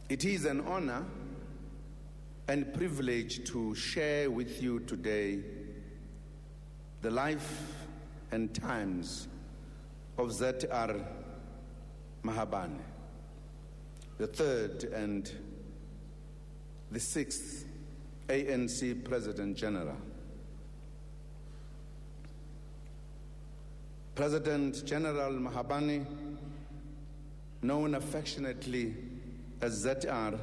It is an honor and privilege to share with you today the life and times of Zachariuas Mahabane, the third and the sixth ANC President General. President General Mahabane, known affectionately as ZR,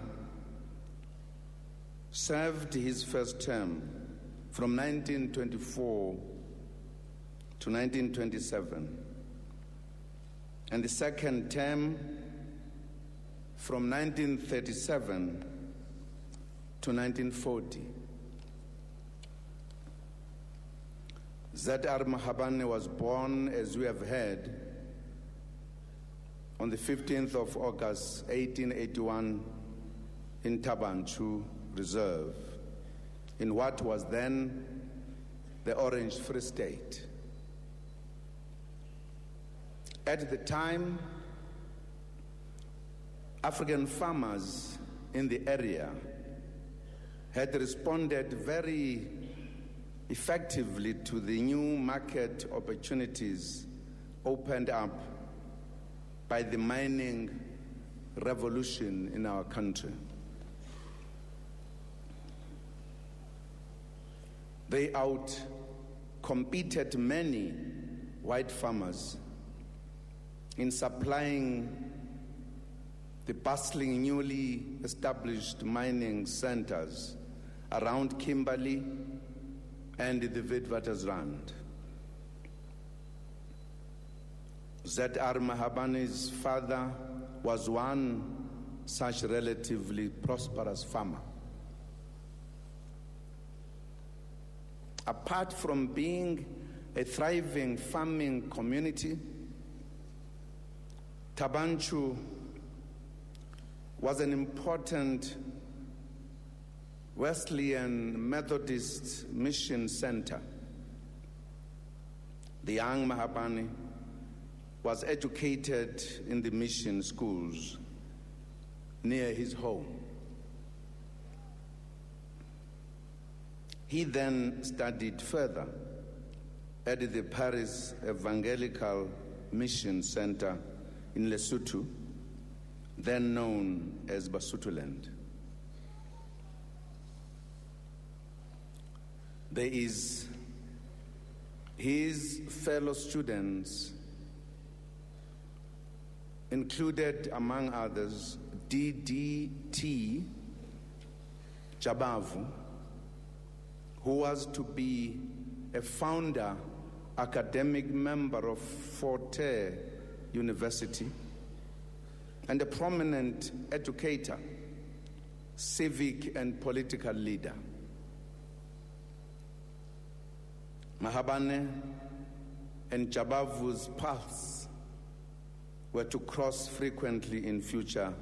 served his first term from 1924 to 1927, and the second term from 1937 to 1940. Zachariuas Mahabane was born, as we have heard, on the 15th of August, 1881, in Tabanchu Reserve, in what was then the Orange Free State. At the time, African farmers in the area had responded very effectively to the new market opportunities opened up by the mining revolution in our country. They outcompeted many white farmers in supplying the bustling, newly established mining centers around Kimberley and the Witwatersrand. Zachariuas Mahabane's father was one such relatively prosperous farmer. Apart from being a thriving farming community, Tabanchu was an important Wesleyan Methodist mission center. The young Mahabane was educated in the mission schools near his home. He then studied further at the Paris Evangelical Mission Center in Lesotho, then known as Basutoland. There is his fellow students, included among others D.D.T. Jabavu, who was to be a founder academic member of Forte University and a prominent educator, civic and political leader. Mahabane and Jabavu's paths were to cross frequently in future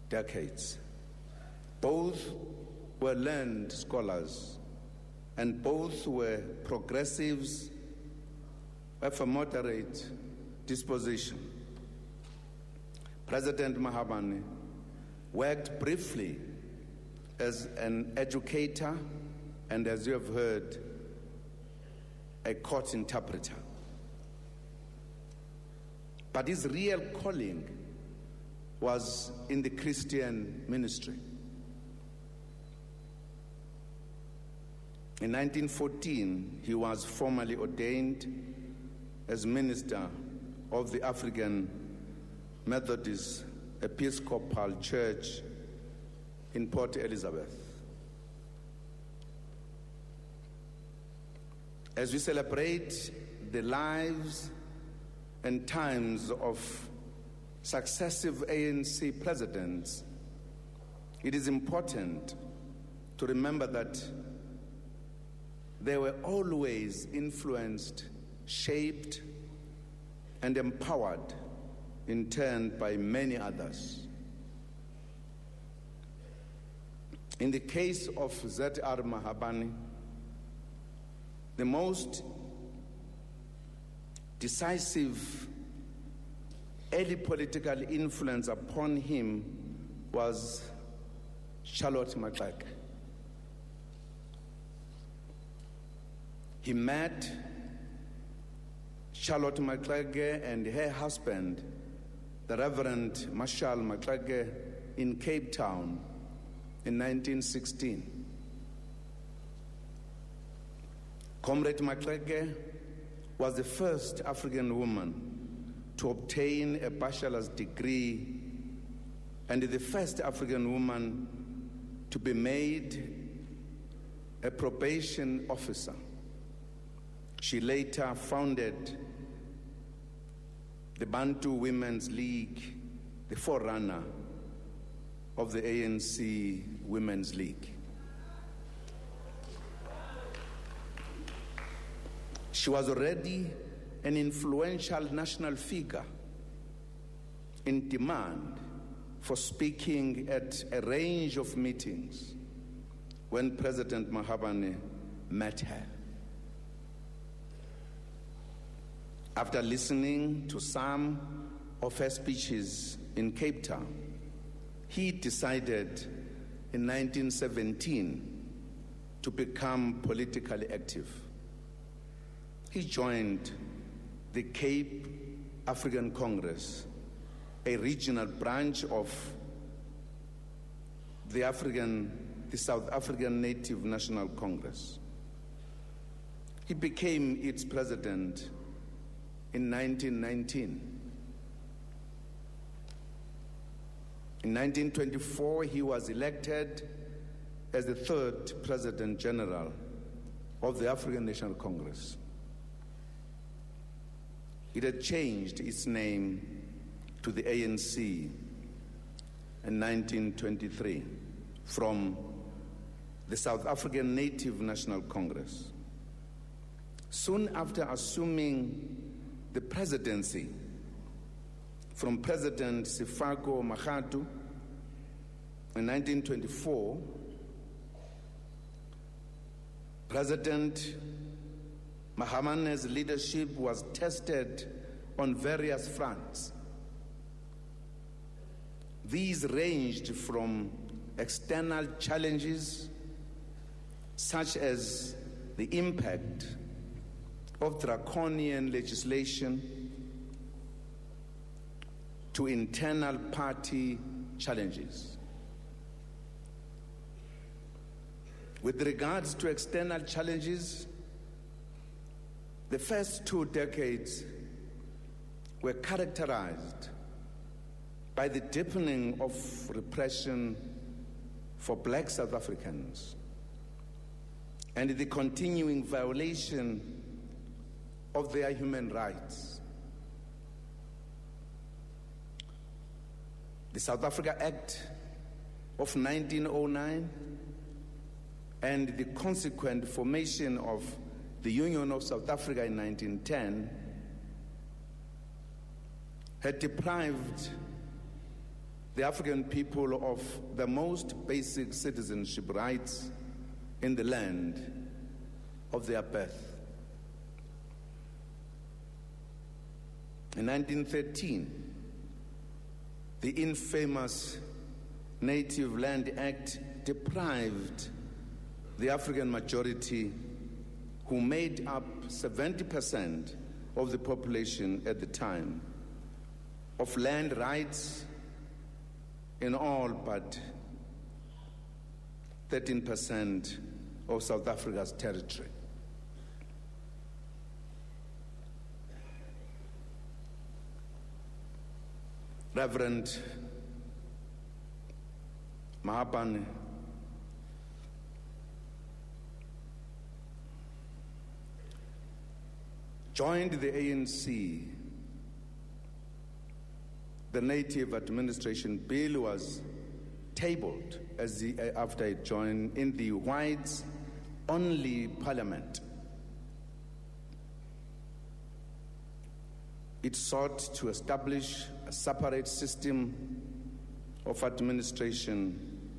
decades. Both were learned scholars, and both were progressives of a moderate disposition. President Mahabane worked briefly as an educator and, as you have heard, a court interpreter. But his real calling was in the Christian ministry. In 1914, he was formally ordained as minister of the African Methodist Episcopal Church in Port Elizabeth. As we celebrate the lives and times of successive ANC presidents, it is important to remember that they were always influenced, shaped, and empowered in turn by many others. In the case of Zachariuas Mahabane, the most decisive early political influence upon him was Charlotte Maxeke. He met Charlotte Maxeke and her husband, the Reverend Marshall Maxeke, in Cape Town in 1916. Comrade Maxeke was the first African woman to obtain a bachelor's degree and the first African woman to be made a probation officer. She later founded the Bantu Women's League, the forerunner of the ANC Women's League. She was already an influential national figure in demand for speaking at a range of meetings when President Mahabane met her. After listening to some of her speeches in Cape Town, he decided in 1917 to become politically active. He joined the Cape African Congress, a regional branch of the South African Native National Congress. He became its president in 1919. In 1924, he was elected as the third President General of the African National Congress. It had changed its name to the ANC in 1923 from the South African Native National Congress. Soon after assuming the presidency from President Sifako Makhatu in 1924, President Mahabane's leadership was tested on various fronts. These ranged from external challenges, such as the impact of draconian legislation, to internal party challenges. With regards to external challenges, the first 2 decades were characterized by the deepening of repression for Black South Africans and the continuing violation of their human rights. The South Africa Act of 1909 and the consequent formation of the Union of South Africa in 1910 had deprived the African people of the most basic citizenship rights in the land of their birth. In 1913, the infamous Native Land Act deprived the African majority, who made up 70% of the population at the time, of land rights in all but 13% of South Africa's territory. Reverend Mahabane joined the ANC. The Native Administration Bill was tabled after it joined in the whites-only parliament. It sought to establish a separate system of administration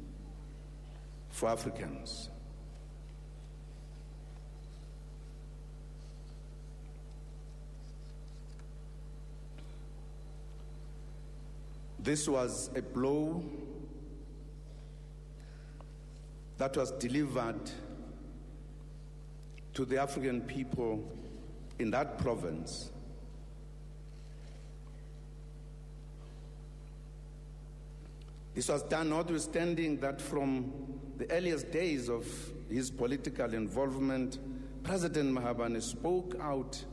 for Africans. This was a blow that was delivered to the African people in that province. This was done notwithstanding that from the earliest days of his political involvement, President Mahabane spoke out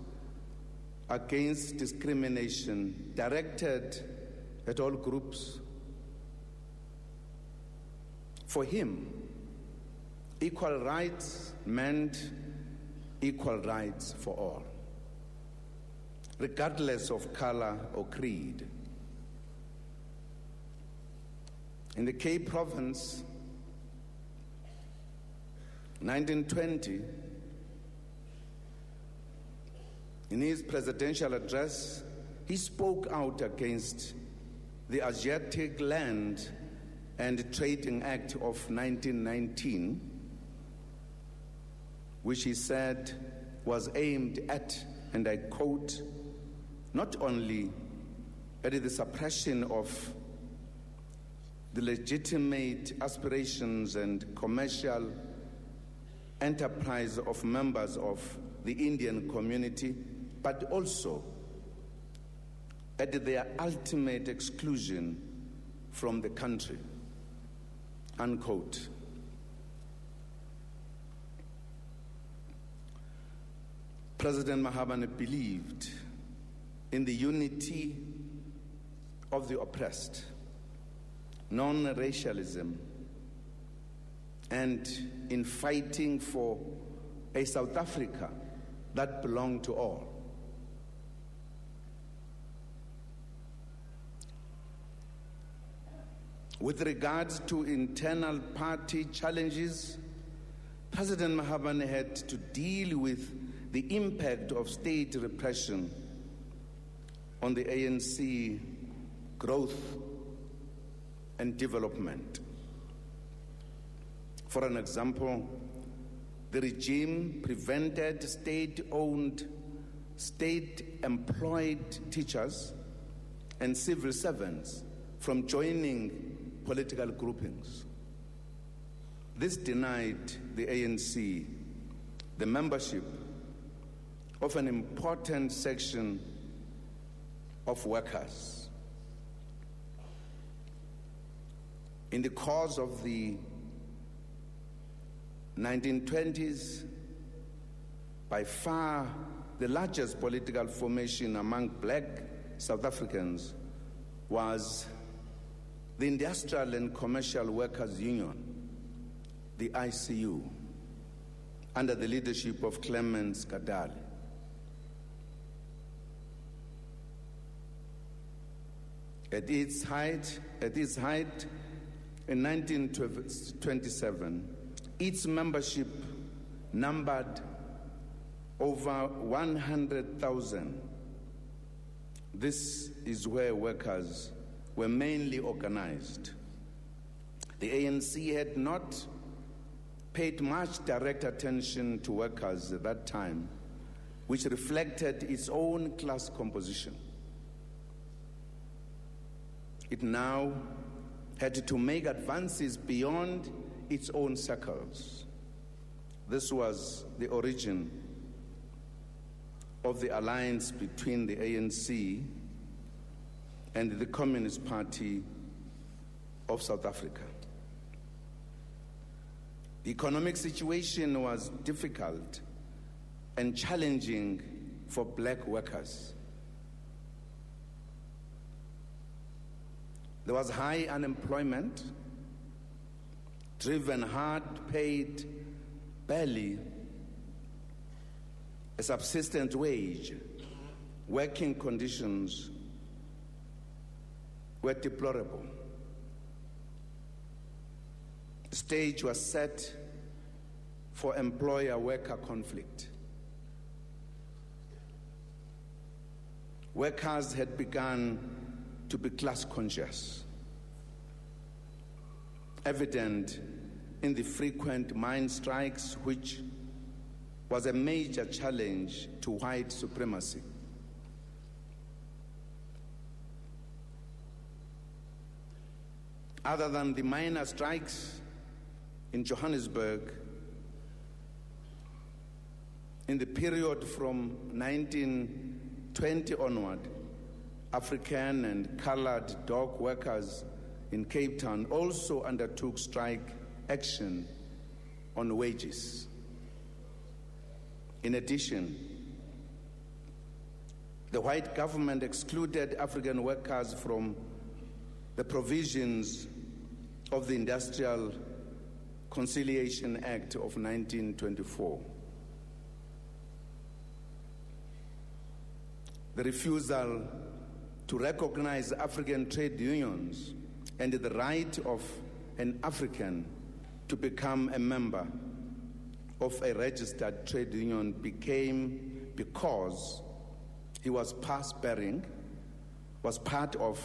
against discrimination directed at all groups. For him, equal rights meant equal rights for all, regardless of color or creed. In the Cape Province, 1920, in his presidential address, he spoke out against the Asiatic Land and Trading Act of 1919, which he said was aimed at, and I quote, not only at the suppression of the legitimate aspirations and commercial enterprise of members of the Indian community, but also at their ultimate exclusion from the country, unquote. President Mahabane believed in the unity of the oppressed, non-racialism, and in fighting for a South Africa that belonged to all. With regards to internal party challenges, President Mahabane had to deal with the impact of state repression on the ANC growth and development. For an example, the regime prevented state-owned, state-employed teachers and civil servants from joining political groupings. This denied the ANC the membership of an important section of workers. In the course of the 1920s, by far the largest political formation among black South Africans was the Industrial and Commercial Workers Union, the ICU, under the leadership of Clemens Kadali. At its height in 1927, its membership numbered over 100,000. This is where workers were mainly organized. The ANC had not paid much direct attention to workers at that time, which reflected its own class composition. It now had to make advances beyond its own circles. This was the origin of the alliance between the ANC and the Communist Party of South Africa. The economic situation was difficult and challenging for black workers. There was high unemployment, driven hard, paid barely a subsistence wage. Working conditions were deplorable. The stage was set for employer-worker conflict. Workers had begun to be class conscious, evident in the frequent mine strikes, which was a major challenge to white supremacy. Other than the minor strikes in Johannesburg, in the period from 1920 onward, African and colored dock workers in Cape Town also undertook strike action on wages. In addition, the white government excluded African workers from the provisions of the Industrial Conciliation Act of 1924. The refusal to recognize African trade unions and the right of an African to become a member of a registered trade union became because he was past-bearing, was part of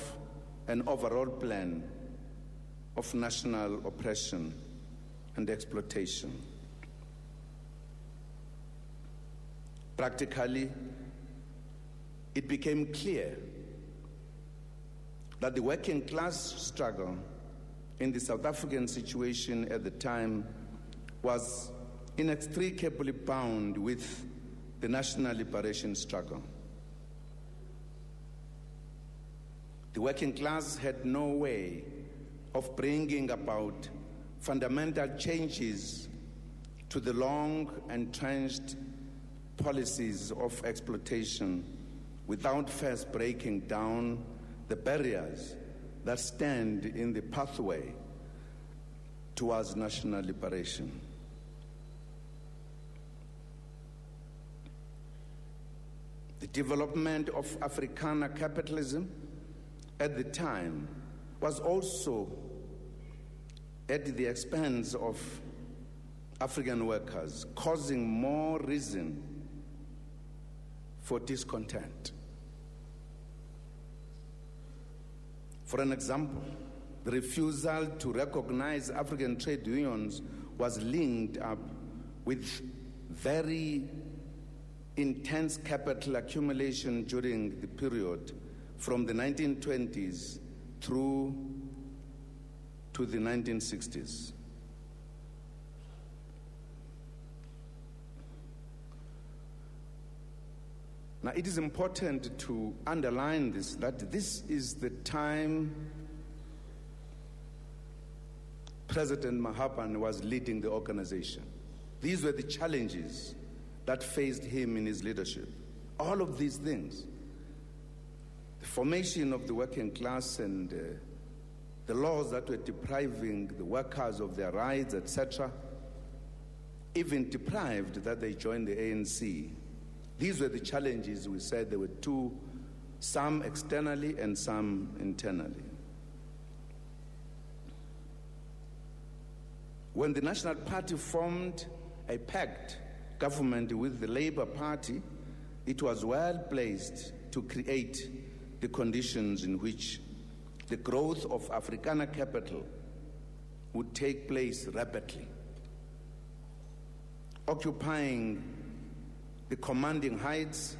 an overall plan of national oppression and exploitation. Practically, it became clear that the working class struggle in the South African situation at the time was inextricably bound with the national liberation struggle. The working class had no way of bringing about fundamental changes to the long entrenched policies of exploitation without first breaking down the barriers that stand in the pathway towards national liberation. The development of Afrikaner capitalism at the time was also at the expense of African workers, causing more reason for discontent. For an example, the refusal to recognize African trade unions was linked up with very intense capital accumulation during the period from the 1920s through to the 1960s. Now, it is important to underline this, that this is the time President Mahabane was leading the organization. These were the challenges that faced him in his leadership. All of these things, the formation of the working class and the laws that were depriving the workers of their rights, etc., even deprived that they joined the ANC. These were the challenges. We said there were two, some externally and some internally. When the National Party formed a pact government with the Labour Party, it was well placed to create the conditions in which the growth of Afrikaner capital would take place rapidly, occupying the commanding heights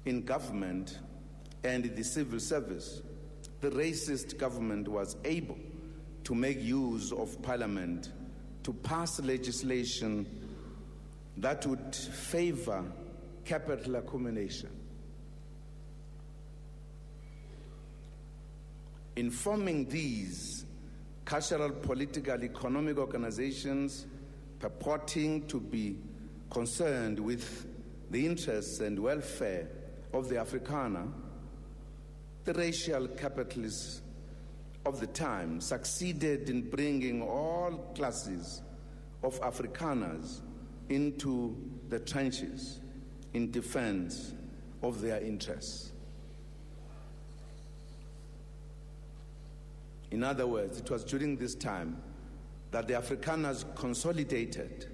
in government and the civil service. The racist government was able to make use of parliament to pass legislation that would favor capital accumulation. In forming these cultural, political, economic organizations purporting to be concerned with the interests and welfare of the Afrikaner, the racial capitalists of the time succeeded in bringing all classes of Afrikaners into the trenches in defense of their interests. In other words, it was during this time that the Afrikaners consolidated.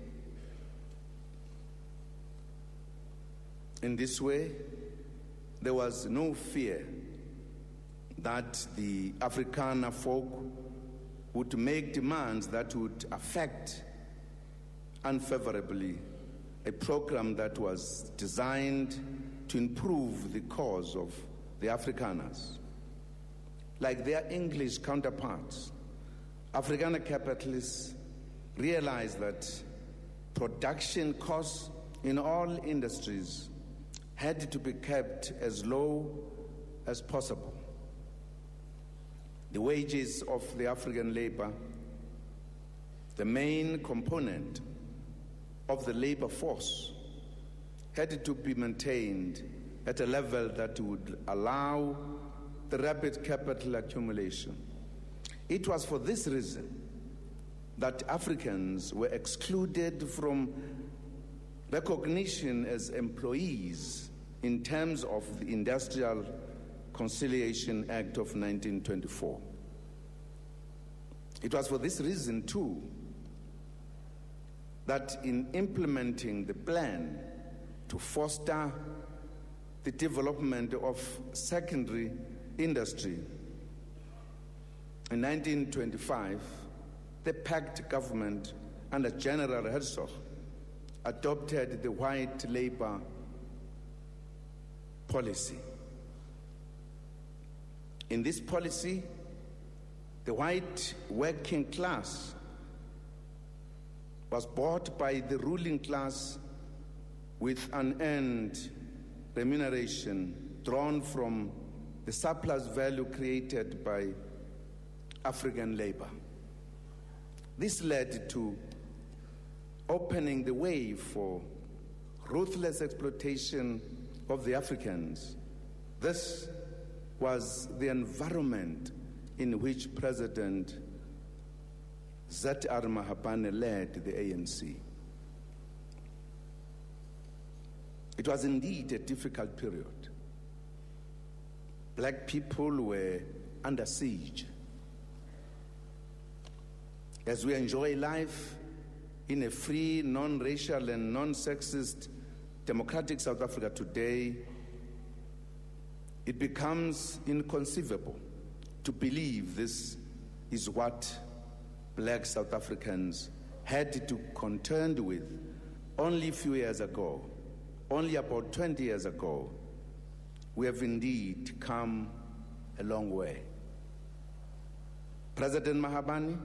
In this way, there was no fear that the Afrikaner folk would make demands that would affect unfavorably a program that was designed to improve the cause of the Afrikaners. Like their English counterparts, Afrikaner capitalists realized that production costs in all industries had to be kept as low as possible. The wages of the African labor, the main component of the labor force, had to be maintained at a level that would allow the rapid capital accumulation. It was for this reason that Africans were excluded from recognition as employees in terms of the Industrial Conciliation Act of 1924. It was for this reason, too, that in implementing the plan to foster the development of secondary industry, in 1925, the pact government under General Herzog adopted the white labor policy. In this policy, the white working class was bought by the ruling class with unearned remuneration drawn from the surplus value created by African labor. This led to opening the way for ruthless exploitation of the Africans. This was the environment in which President Zachariuas Mahabane led the ANC. It was indeed a difficult period. Black people were under siege. As we enjoy life in a free, non-racial and non-sexist democratic South Africa today, it becomes inconceivable to believe this is what black South Africans had to contend with only a few years ago, only about 20 years ago. We have indeed come a long way. President Mahabane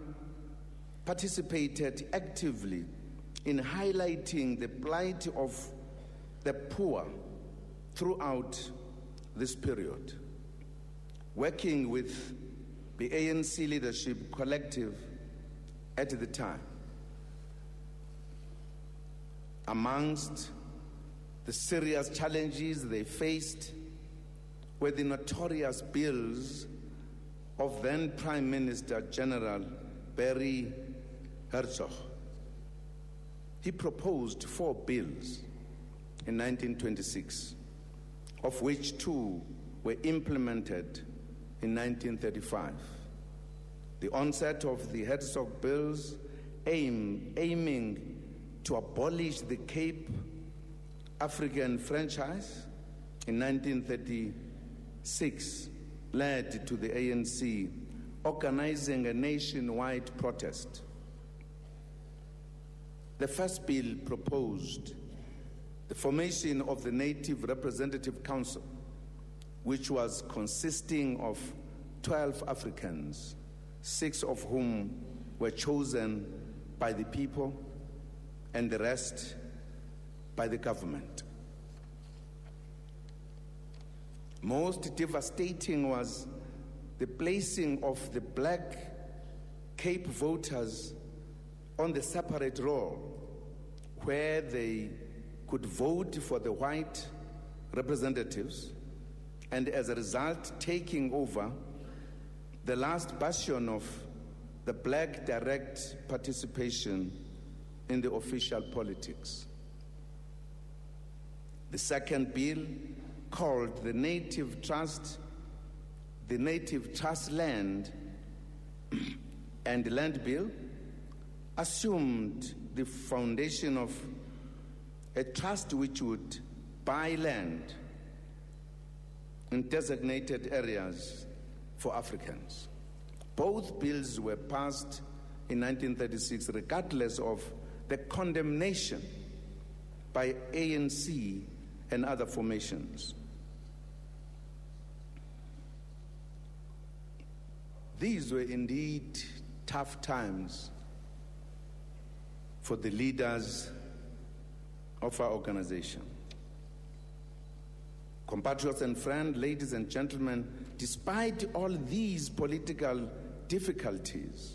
participated actively in highlighting the plight of the poor throughout this period, working with the ANC leadership collective at the time. Amongst the serious challenges they faced were the notorious bills of then Prime Minister General Barry Herzog. He proposed 4 bills in 1926, of which 2 were implemented in 1935. The onset of the Herzog bills aiming to abolish the Cape African franchise in 1936 led to the ANC organizing a nationwide protest. The first bill proposed the formation of the Native Representative Council, which was consisting of 12 Africans, 6 of whom were chosen by the people and the rest by the government. Most devastating was the placing of the Black Cape voters on the separate roll where they could vote for the white representatives, and as a result taking over the last bastion of the black direct participation in the official politics. The second bill, called the Native Trust Land and Land Bill, assumed the foundation of a trust which would buy land in designated areas for Africans. Both bills were passed in 1936 regardless of the condemnation by ANC and other formations. These were indeed tough times for the leaders of our organization. Compatriots and friends, ladies and gentlemen, despite all these political difficulties,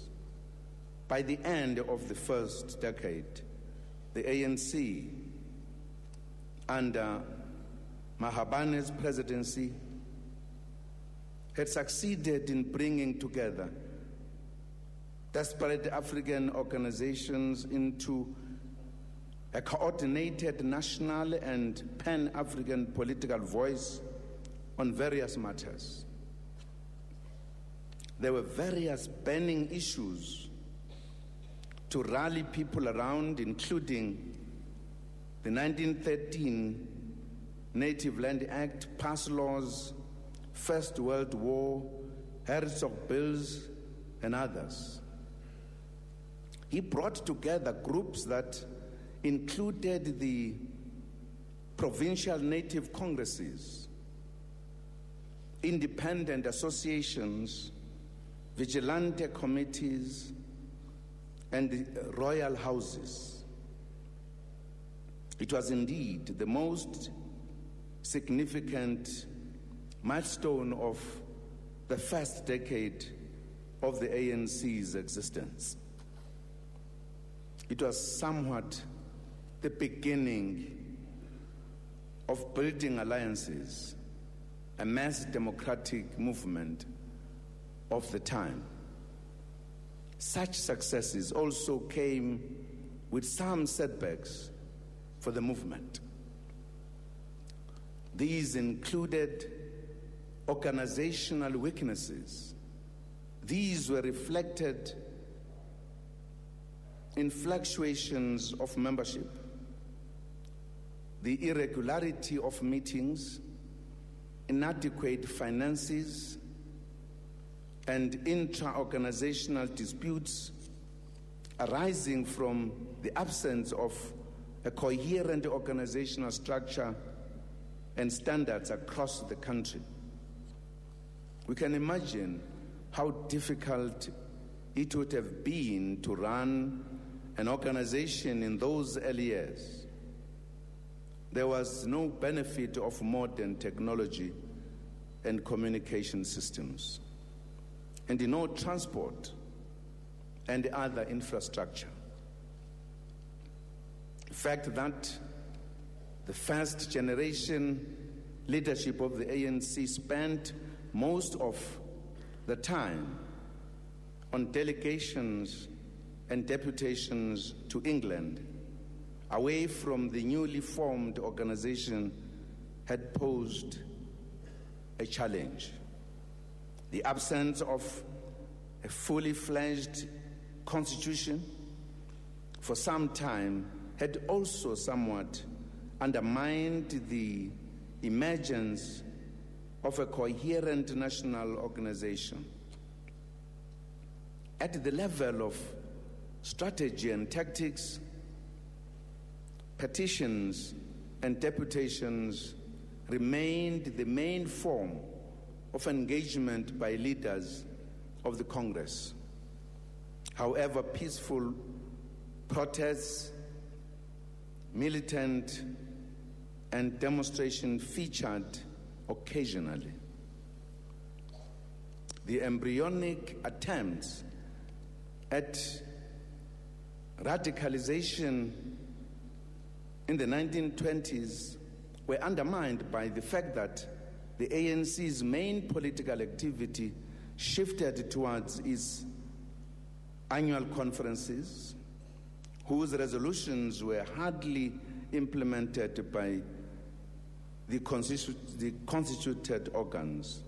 by the end of the first decade, the ANC, under Mahabane's presidency, had succeeded in bringing together disparate African organizations into a coordinated national and pan-African political voice on various matters. There were various burning issues to rally people around, including the 1913 Native Land Act, pass laws, First World War, Herzog bills, and others. He brought together groups that included the provincial native congresses, independent associations, vigilante committees, and the royal houses. It was indeed the most significant milestone of the first decade of the ANC's existence. It was somewhat the beginning of building alliances, a mass democratic movement of the time. Such successes also came with some setbacks for the movement. These included organizational weaknesses. These were reflected in fluctuations of membership, the irregularity of meetings, inadequate finances, and intra-organizational disputes arising from the absence of a coherent organizational structure and standards across the country. We can imagine how difficult it would have been to run an organization in those early years. There was no benefit of modern technology and communication systems, and no transport and other infrastructure. The fact that the first generation leadership of the ANC spent most of the time on delegations and deputations to England, away from the newly formed organization, had posed a challenge. The absence of a fully fledged constitution for some time had also somewhat undermined the emergence of a coherent national organization. At the level of strategy and tactics, petitions and deputations remained the main form of engagement by leaders of the Congress. However, peaceful protests, militant and demonstration featured occasionally. the embryonic attempts at radicalization in the 1920s were undermined by the fact that the ANC's main political activity shifted towards its annual conferences, whose resolutions were hardly implemented by the constituted organs.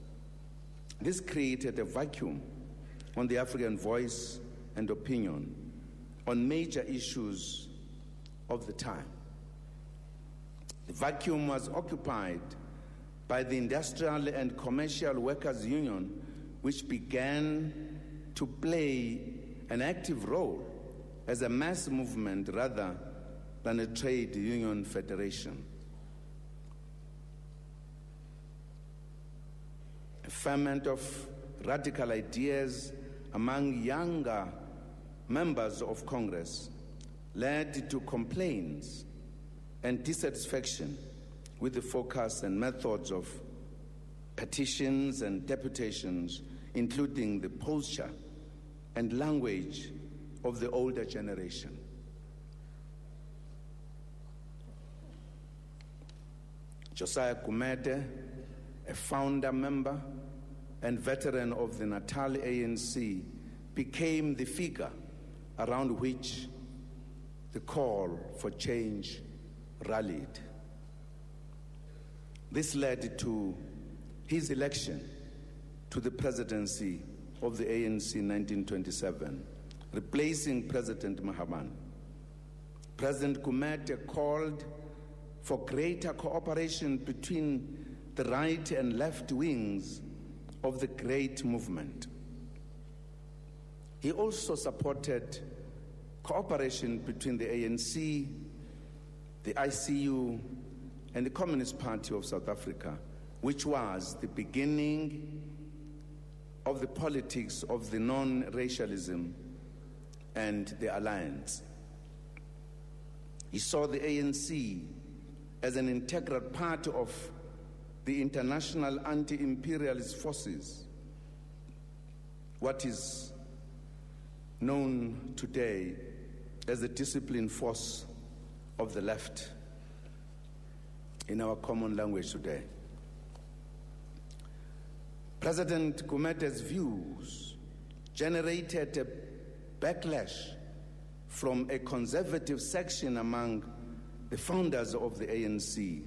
This created a vacuum on the African voice and opinion on major issues of the time. The vacuum was occupied by the Industrial and Commercial Workers' Union, which began to play an active role as a mass movement rather than a trade union federation. A ferment of radical ideas among younger members of Congress led to complaints and dissatisfaction with the focus and methods of petitions and deputations, including the posture and language of the older generation. Josiah Gumede, a founder member and veteran of the Natal ANC, became the figure around which the call for change rallied. This led to his election to the presidency of the ANC in 1927, replacing President Mahabane. President Gumede called for greater cooperation between the right and left wings of the great movement. He also supported cooperation between the ANC, the ICU, and the Communist Party of South Africa, which was the beginning of the politics of the non-racialism and the alliance. He saw the ANC as an integral part of the international anti-imperialist forces, what is known today as the disciplined force of the left in our common language today. President Gumede's views generated a backlash from a conservative section among the founders of the ANC,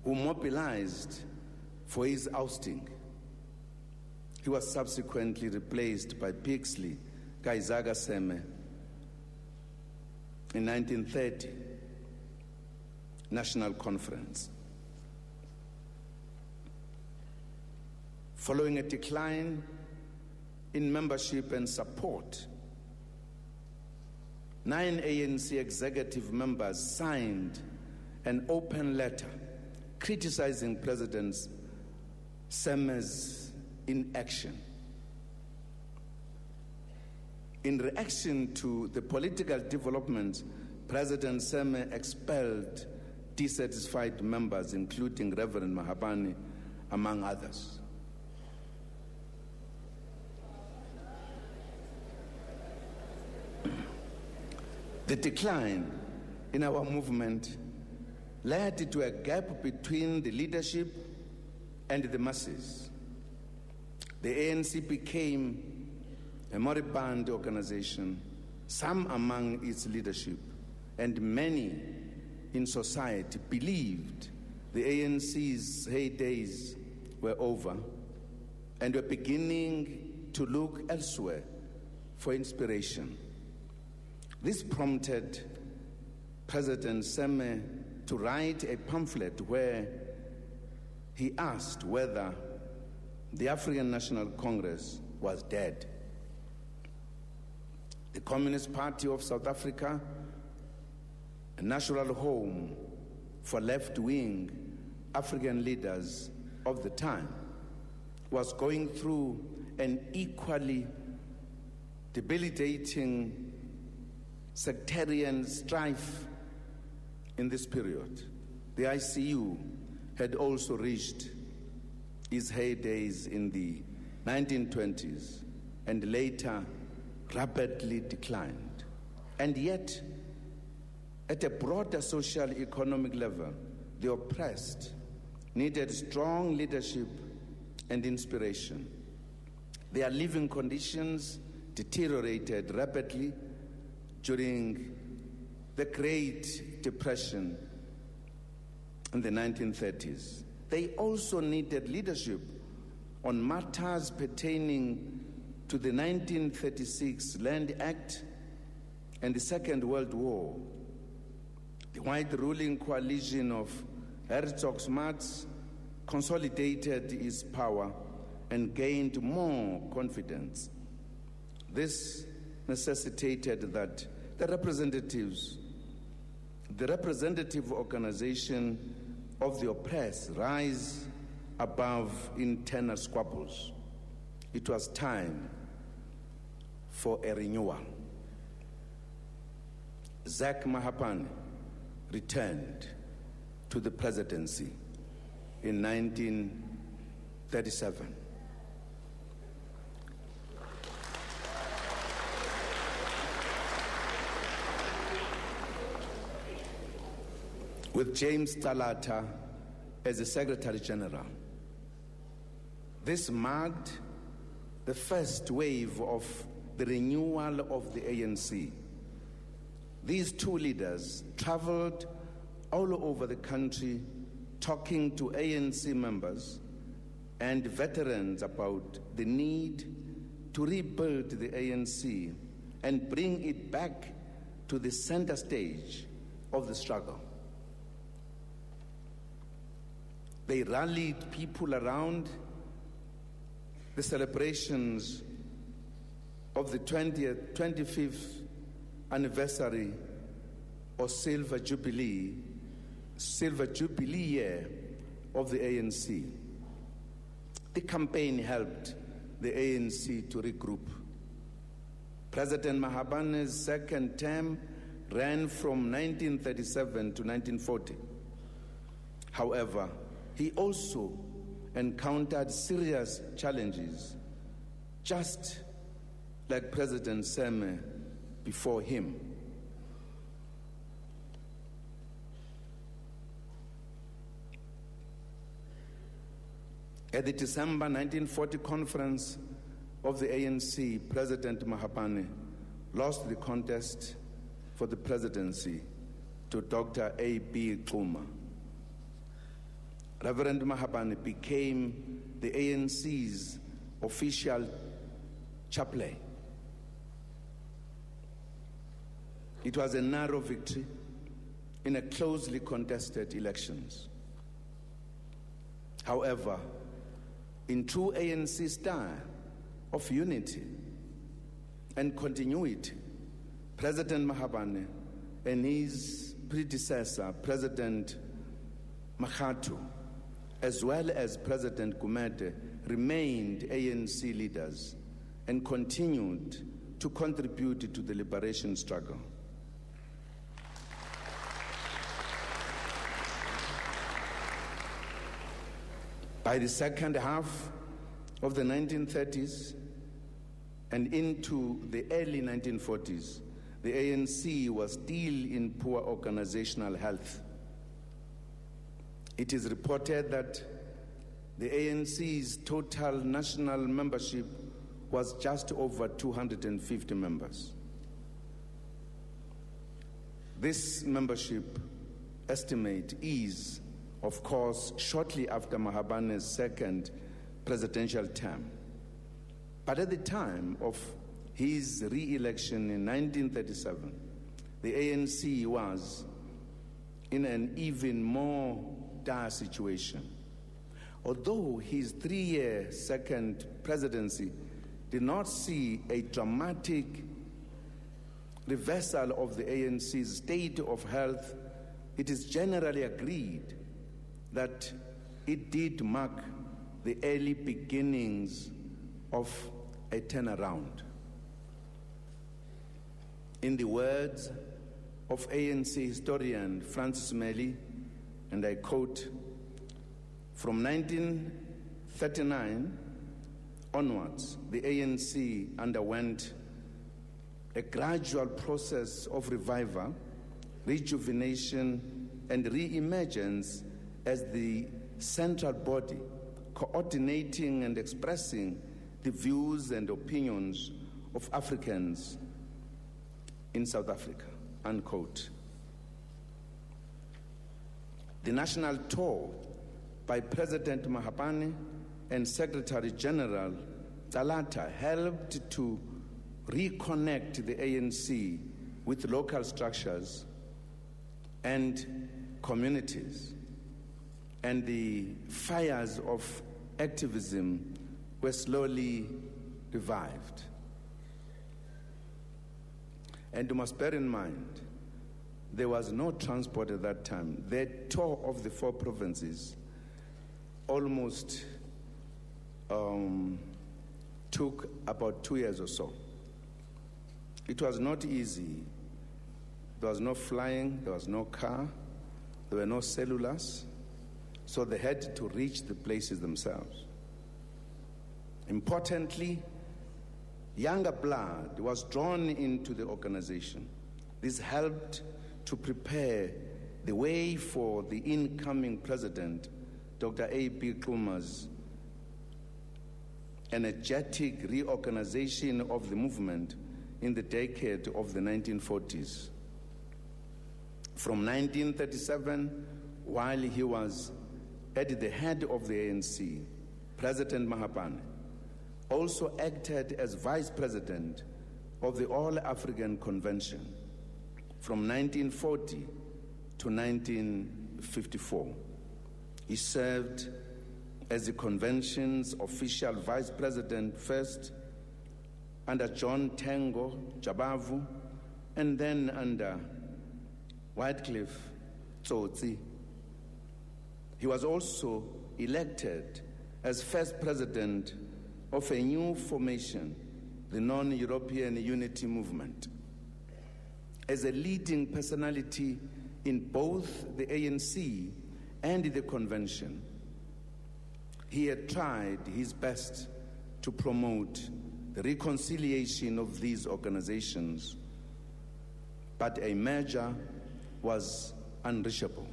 who mobilized for his ousting. He was subsequently replaced by Pixley Kaizaga Seme in 1930 National Conference. Following a decline in membership and support, 9 ANC executive members signed an open letter criticizing President Seme's inaction. In reaction to the political developments, President Seme expelled dissatisfied members, including Reverend Mahabane, among others. The decline in our movement led to a gap between the leadership and the masses. The ANC became a moribund organization, some among its leadership and many in society believed the ANC's heydays were over and were beginning to look elsewhere for inspiration. This prompted President Seme to write a pamphlet where he asked whether the African National Congress was dead. The Communist Party of South Africa, a natural home for left-wing African leaders of the time, was going through an equally debilitating sectarian strife in this period. The ICU had also reached its heydays in the 1920s, and later rapidly declined. And yet, at a broader social economic level, the oppressed needed strong leadership and inspiration. Their living conditions deteriorated rapidly during the Great Depression in the 1930s. They also needed leadership on matters pertaining to the 1936 Land Act and the Second World War. The white ruling coalition of Herzog-Marx consolidated its power and gained more confidence. This necessitated that the representative organization of the oppressed rise above internal squabbles. It was time for a renewal. Zach Mahabane returned to the presidency in 1937. With James Talata as the Secretary General. This marked the first wave of the renewal of the ANC. These two leaders traveled all over the country talking to ANC members and veterans about the need to rebuild the ANC and bring it back to the center stage of the struggle. They rallied people around the celebrations of the 25th anniversary or Silver Jubilee year of the ANC. The campaign helped the ANC to regroup. President Mahabane's second term ran from 1937 to 1940. However, he also encountered serious challenges, just like President Zuma before him. At the December 1940 conference of the ANC, President Mahabane lost the contest for the presidency to Dr. A.B. Zuma. Reverend Mahabane became the ANC's official chaplain. It was a narrow victory in a closely contested elections. However, in true ANC style of unity and continuity, President Mahabane and his predecessor, President Makhatho, as well as President Gumede, remained ANC leaders and continued to contribute to the liberation struggle. By the second half of the 1930s and into the early 1940s, the ANC was still in poor organizational health. It is reported that the ANC's total national membership was just over 250 members. This membership estimate is, of course, shortly after Mahabane's second presidential term. But at the time of his re-election in 1937, the ANC was in an even more dire situation. Although his 3-year second presidency did not see a dramatic reversal of the ANC's state of health, it is generally agreed that it did mark the early beginnings of a turnaround. In the words of ANC historian Francis Meli, and I quote, "From 1939 onwards, the ANC underwent a gradual process of revival, rejuvenation, and re-emergence as the central body coordinating and expressing the views and opinions of Africans in South Africa, unquote. The national tour by President Mahabane and Secretary General Talata helped to reconnect the ANC with local structures and communities, and the fires of activism were slowly revived. And you must bear in mind, there was no transport at that time. The tour of the 4 provinces almost took about 2 years or so. It was not easy. There was no flying, there was no car, there were no cellulars, so they had to reach the places themselves. Importantly, younger blood was drawn into the organization. This helped to prepare the way for the incoming president, Dr. A.P. Xuma's energetic reorganization of the movement in the decade of the 1940s. From 1937, while he was at the head of the ANC, President Mahabane also acted as vice president of the All-African Convention from 1940 to 1954. He served as the convention's official vice president first under John Tengo Jabavu, and then under Wycliffe Tsotsi. He was also elected as first president of a new formation, the Non-European Unity Movement. As a leading personality in both the ANC and the convention, he had tried his best to promote the reconciliation of these organizations, but a merger was unreachable.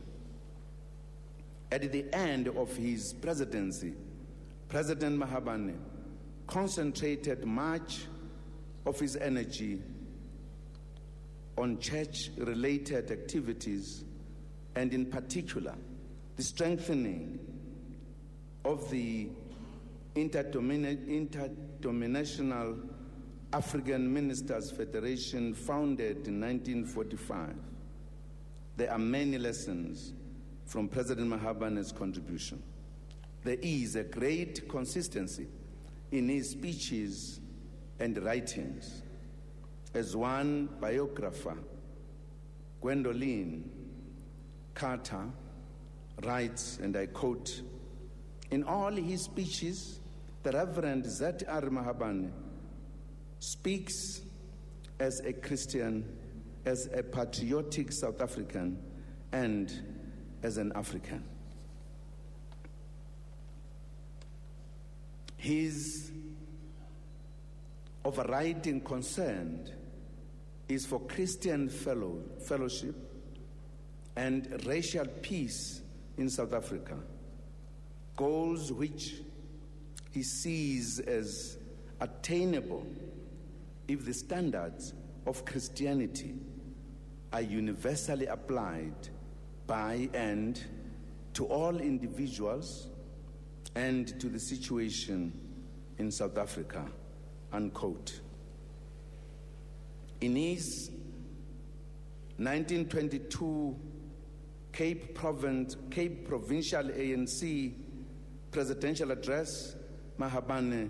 At the end of his presidency, President Mahabane concentrated much of his energy on church-related activities, and in particular, the strengthening of the Interdenominational African Ministers Federation, founded in 1945. There are many lessons from President Mahabane's contribution. There is a great consistency in his speeches and writings. As one biographer, Gwendolyn Carter, writes, and I quote, "In all his speeches, the Reverend Z.R. Mahabane speaks as a Christian, as a patriotic South African, and as an African." His overriding concern is for Christian fellowship and racial peace in South Africa, goals which he sees as attainable if the standards of Christianity are universally applied by and to all individuals and to the situation in South Africa, unquote. In his 1922 Cape Provincial ANC presidential address, Mahabane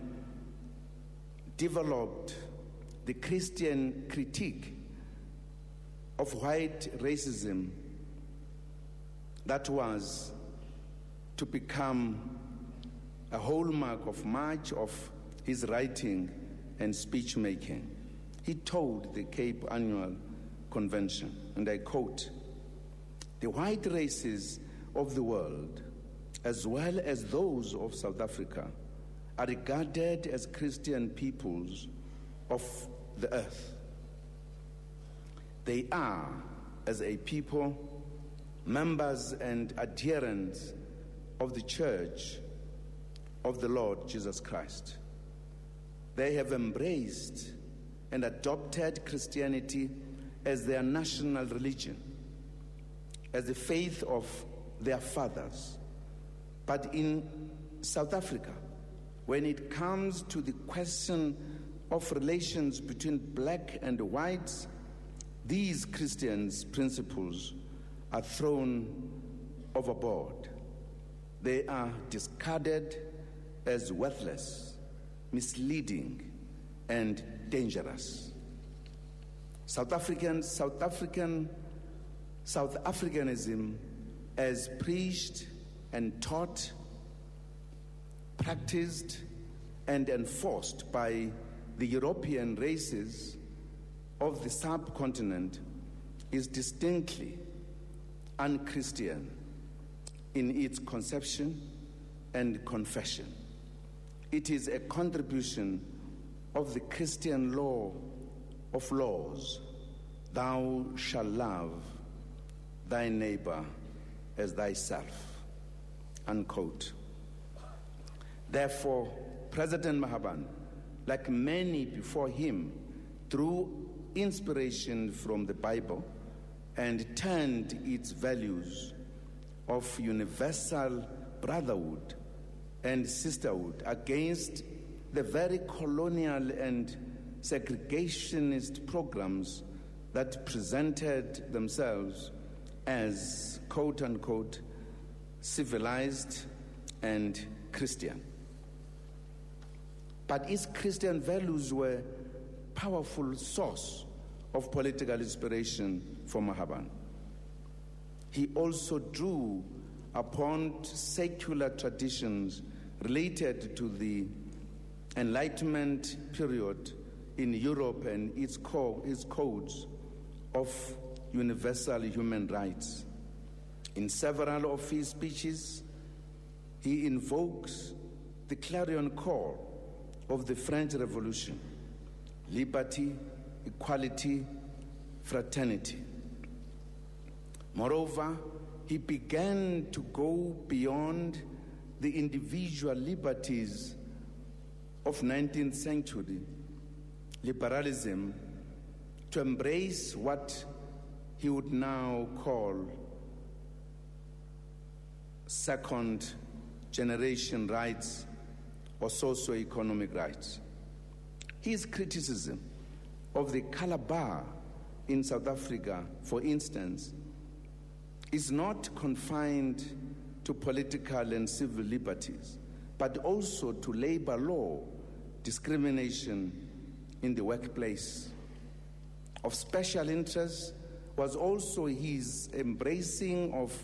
developed the Christian critique of white racism that was to become a hallmark of much of his writing and speech making. He told the Cape Annual Convention, and I quote, "The white races of the world, as well as those of South Africa, are regarded as Christian peoples of the earth. They are, as a people, members and adherents of the Church of the Lord Jesus Christ. They have embraced and adopted Christianity as their national religion, as the faith of their fathers. But in South Africa, when it comes to the question of relations between black and whites, these Christians' principles are thrown overboard. They are discarded as worthless, misleading, and dangerous. South Africanism, as preached and taught, practiced, and enforced by the European races of the subcontinent, is distinctly un-Christian in its conception and confession. It is a contribution of the Christian law of laws, thou shalt love thy neighbor as thyself, unquote. Therefore, President Mahabane, like many before him, drew inspiration from the Bible and turned its values of universal brotherhood and sisterhood against the very colonial and segregationist programs that presented themselves as, quote-unquote, civilized and Christian. But its Christian values were a powerful source of political inspiration for Mahabane. He also drew upon secular traditions related to the Enlightenment period in Europe and its codes of universal human rights. In several of his speeches, he invokes the clarion call of the French Revolution: liberty, equality, fraternity. Moreover, he began to go beyond the individual liberties of 19th century liberalism to embrace what he would now call second generation rights or socio-economic rights. His criticism of the color bar in South Africa, for instance, is not confined to political and civil liberties, but also to labor law, discrimination in the workplace. Of special interest was also his embracing of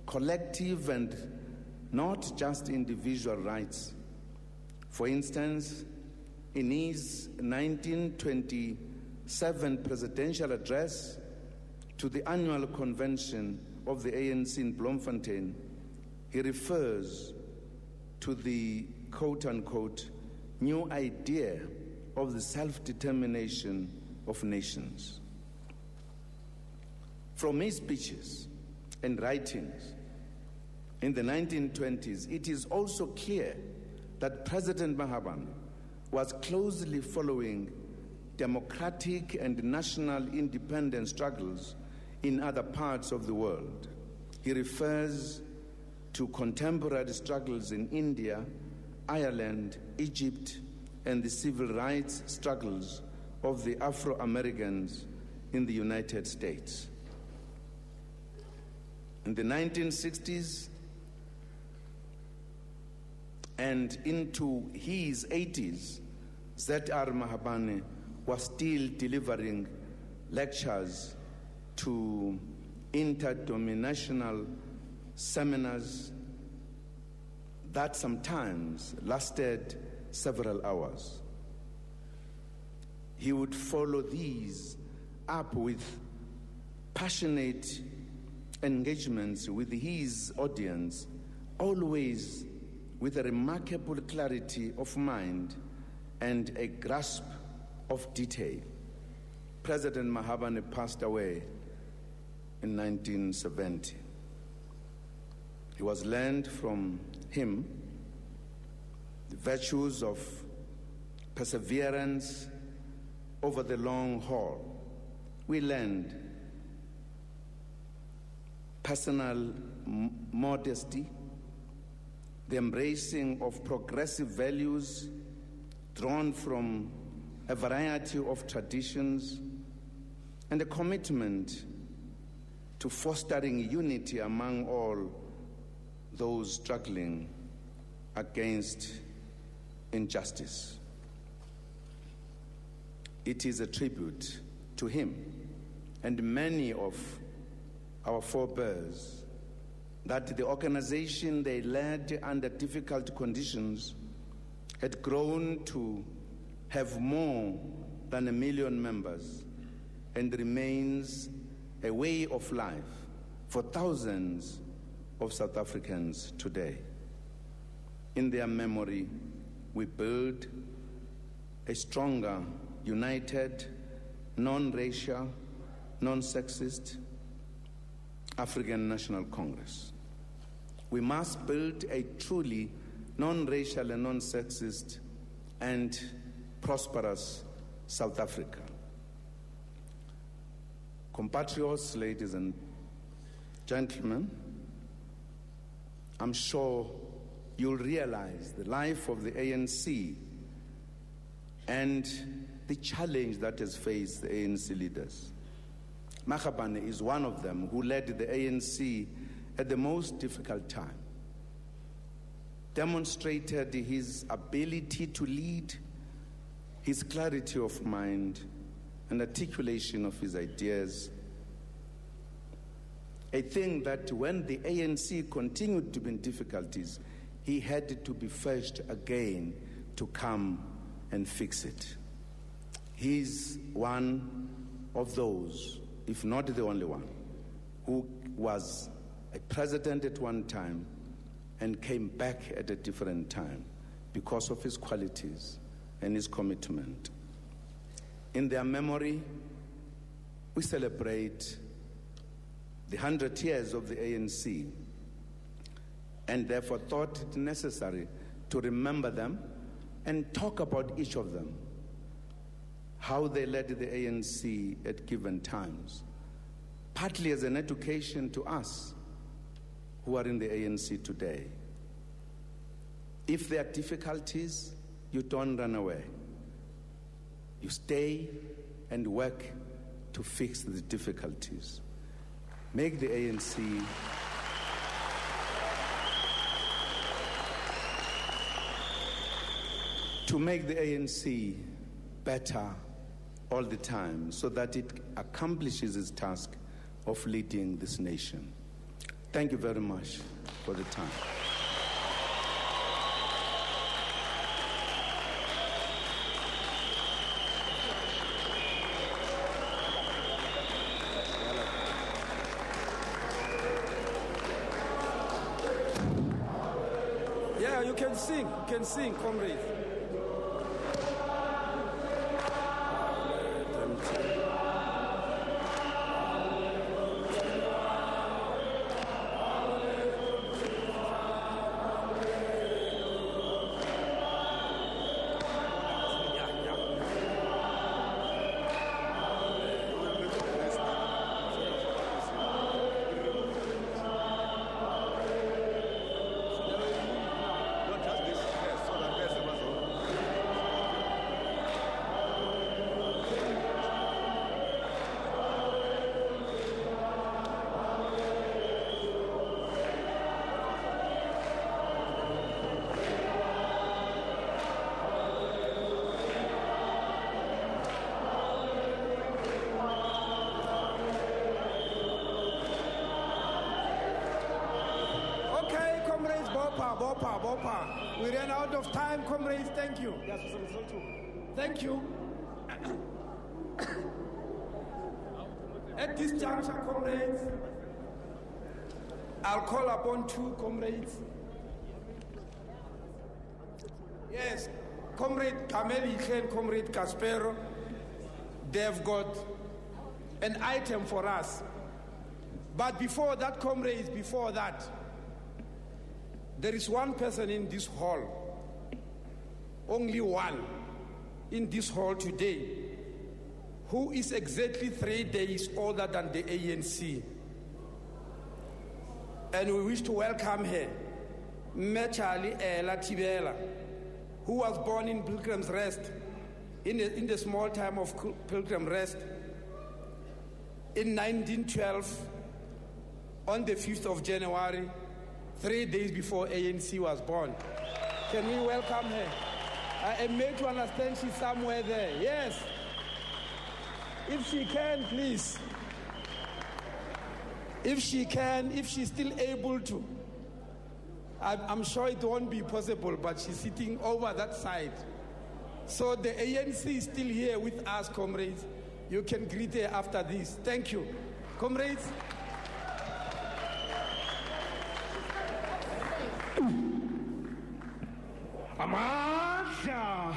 collective and not just individual rights. For instance, in his 1927 presidential address to the annual convention of the ANC in Bloemfontein, he refers to the quote-unquote new idea of the self-determination of nations. From his speeches and writings in the 1920s, it is also clear that President Mahabane was closely following democratic and national independence struggles in other parts of the world. He refers to contemporary struggles in India, Ireland, Egypt, and the civil rights struggles of the Afro-Americans in the United States. In the 1960s and into his 80s, Z.R. Mahabane was still delivering lectures to interdenominational seminars that sometimes lasted several hours. He would follow these up with passionate engagements with his audience, always with a remarkable clarity of mind and a grasp of detail. President Mahabane passed away in 1970. He was learned from him the virtues of perseverance over the long haul. We learned personal modesty, the embracing of progressive values drawn from a variety of traditions, and a commitment to fostering unity among all those struggling against injustice. It is a tribute to him and many of our forebears that the organization they led under difficult conditions had grown to have more than 1 million members and remains a way of life for thousands of South Africans today. In their memory, we build a stronger, united, non-racial, non-sexist African National Congress. We must build a truly non-racial and non-sexist and prosperous South Africa. Compatriots, ladies and gentlemen, I'm sure you'll realize the life of the ANC and the challenge that has faced the ANC leaders. Mahabane is one of them who led the ANC at the most difficult time, demonstrated his ability to lead, his clarity of mind, and articulation of his ideas. I think that when the ANC continued to be in difficulties, he had to be first again to come and fix it. He's one of those, if not the only one, who was a president at one time and came back at a different time because of his qualities and his commitment. In their memory, we celebrate the 100 years of the ANC, and therefore thought it necessary to remember them and talk about each of them, how they led the ANC at given times, partly as an education to us who are in the ANC today. If there are difficulties, you don't run away. You stay and work to fix the difficulties. Make the ANC to make the ANC better all the time so that it accomplishes its task of leading this nation. Thank you very much for the time. Yeah, you can sing, comrades. Bopa. We ran out of time, comrades. Thank you. Thank you. At this juncture, comrades, I'll call upon two comrades Yes, Comrade Kameli and Comrade Caspero, they've got an item for us. But before that, comrades, before that, there is one person in this hall, only one in this hall today, who is exactly 3 days older than the ANC. And we wish to welcome her, Mechali Ela Tibela, who was born in Pilgrim's Rest, in the small time of Pilgrim's Rest, in 1912, on the 5th of January, 3 days before ANC was born. Can we welcome her? I am made to understand she's somewhere there. Yes. If she can, please. If she can, if she's still able to. I'm sure it won't be possible, but she's sitting over that side. So the ANC is still here with us, comrades. You can greet her after this. Thank you. Comrades. Amanda!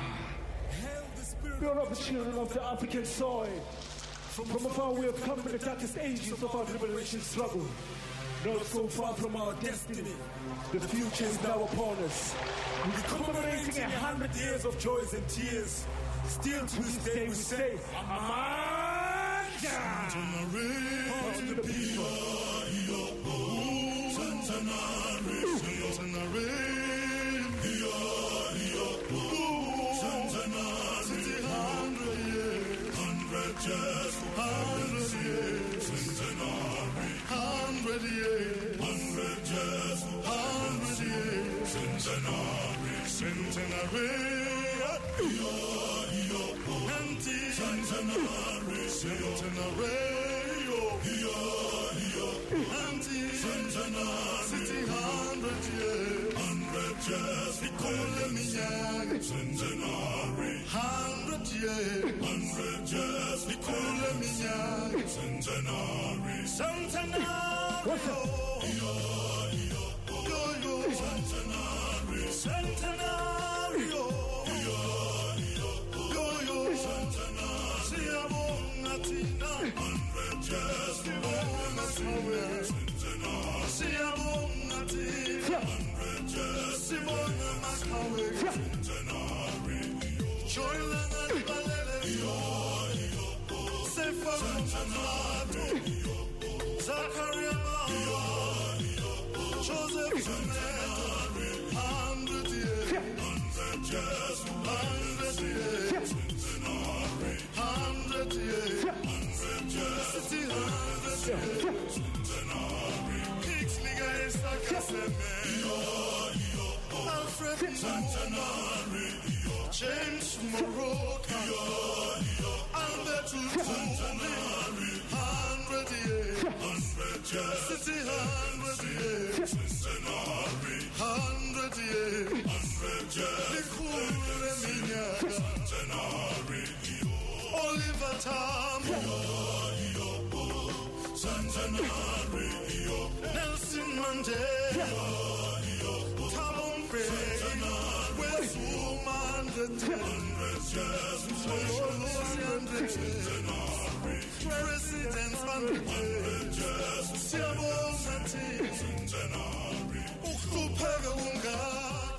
Build up the children of the African soil. From afar we have come in the darkest ages of our liberation struggle. Not so far from our destiny. The future is now upon us. We're commemorating 100 years of joys and tears. Still to this day we say, Amanda! To the people. Just 100 years, centenary, 100 years, 100 just 100 years, centenary, centenary, centenary, centenary, city 100 years, 100 just centenary, 100 years, 100 just centenary, centenary, centenary, centenary, Joseph Centenary, 100 years, 100 just 100 years, centenary, 100 years, 100 just 100 years, centenary, Kixliga is a Caseme, Alfred Centenary, James Morocco, Albert Centenary, 100 years, 100 just 100 years, centenary, 100 years, 100 just centenary, Oliver Tambo, centenary, Nelson Mandela, Thabo Mbeki, Wes Zuma, 100 just centenary, President 100 just centenary,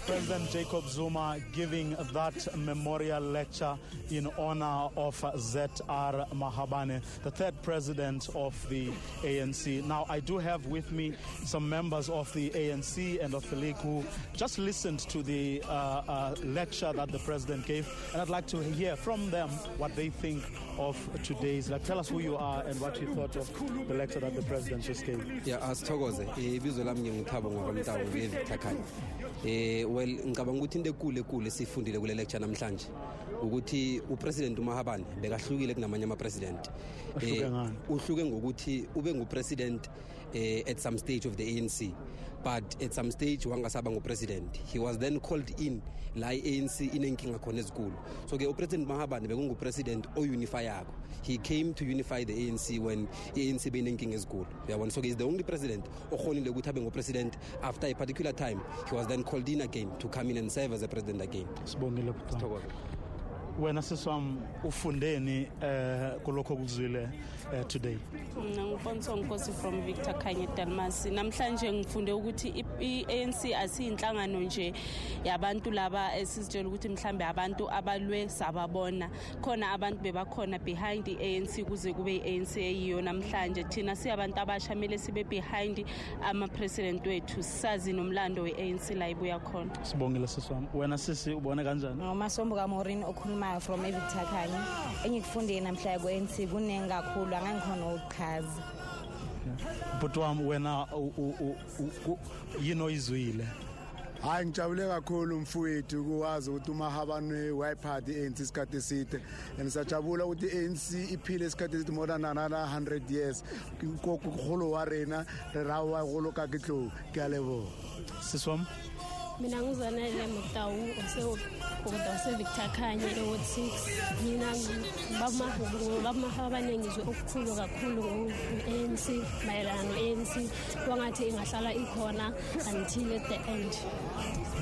President Jacob Zuma giving that memorial lecture in honor of Zachariuas Mahabane, the third president of the ANC. Now, I do have with me some members of the ANC and of the League who just listened to the lecture that the president gave, and I'd like to hear from them what they think of today's. Tell us who you are and what you thought of the lecture that the president just gave. Yeah, asithokoze ibizo lami ngithabo ngabamtawu ngezikhakhayi. Well, ngicabanga ukuthi into ekule sifundile kule lecture namhlanje ukuthi uPresident Mahabane bekahlukile kunamanye ama-president. Uhluke ngokuthi ube ngupresident at some stage of the ANC, but at some stage wangasaba ngo-president. He was then called in la i-ANC inenkinga khona ezikulu. So ke uPresident Mahabane bekungu-president oyunifayako. He came to unify the ANC when i-ANC benenkinga ezikulu. Uyabona, so he's the only president okhonile ukuthi abe ngo-president. After a particular time, he was then called in again to come in and serve as a president again. Sibongile bhuti. Wena siswam ufundeni kulokho okuzwile today? Ngibonso Nkosi from Victor Kanye Dalmasi. Namhlanje ngifunde ukuthi i-ANC asiyinhlangano nje yabantu laba esizitshela ukuthi mhlambe abantu abalwe sababona. Khona abantu bebakhona behind i-ANC kuze kube i-ANC eyiyo namhlanje. Thina siyabantu abasha mele sibe behind ama-president wethu. Sazi nomlando we-ANC la ibuya khona. Sibongile siswam. Wena sisi ubone kanjani? Ngomasombo kaMorin okhuluma from Victor Kanye. Engikufundile namhlanje ku-ANC kuningi kakhulu angangikhona ukuchaza. But wena izwile. Hayi ngijabule kakhulu mfowethu ukwazi ukuthi uMahabane wayiphatha i-ANC isikhathi eside and sajabula ukuthi i-ANC iphile isikhathi eside more than another 100 years. Kokugolo wa rena re rawa golo ka kitlo ke a leboga. Siswam mina ngizanele Mutawu ose Victor Kanye Ward 6 mina bamahabane ngizwe okukhulu kakhulu ngo-ANC mayelana no-ANC kwangathi ingahlala ikhona until at the end.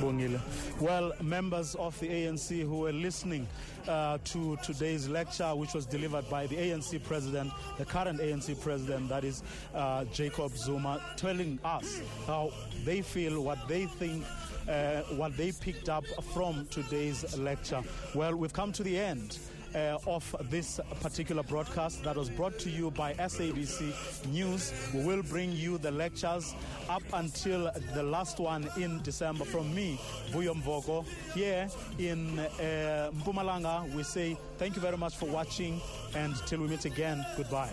Bongile. Well, members of the ANC who were listening to today's lecture, which was delivered by the ANC President, the current ANC President, that is Jacob Zuma, telling us how they feel, what they think, what they picked up from today's lecture. Well, we've come to the end of this particular broadcast that was brought to you by SABC News. We will bring you the lectures up until the last one in December. From me, Vuyo Mvoko, here in Mpumalanga, we say thank you very much for watching, and till we meet again, goodbye.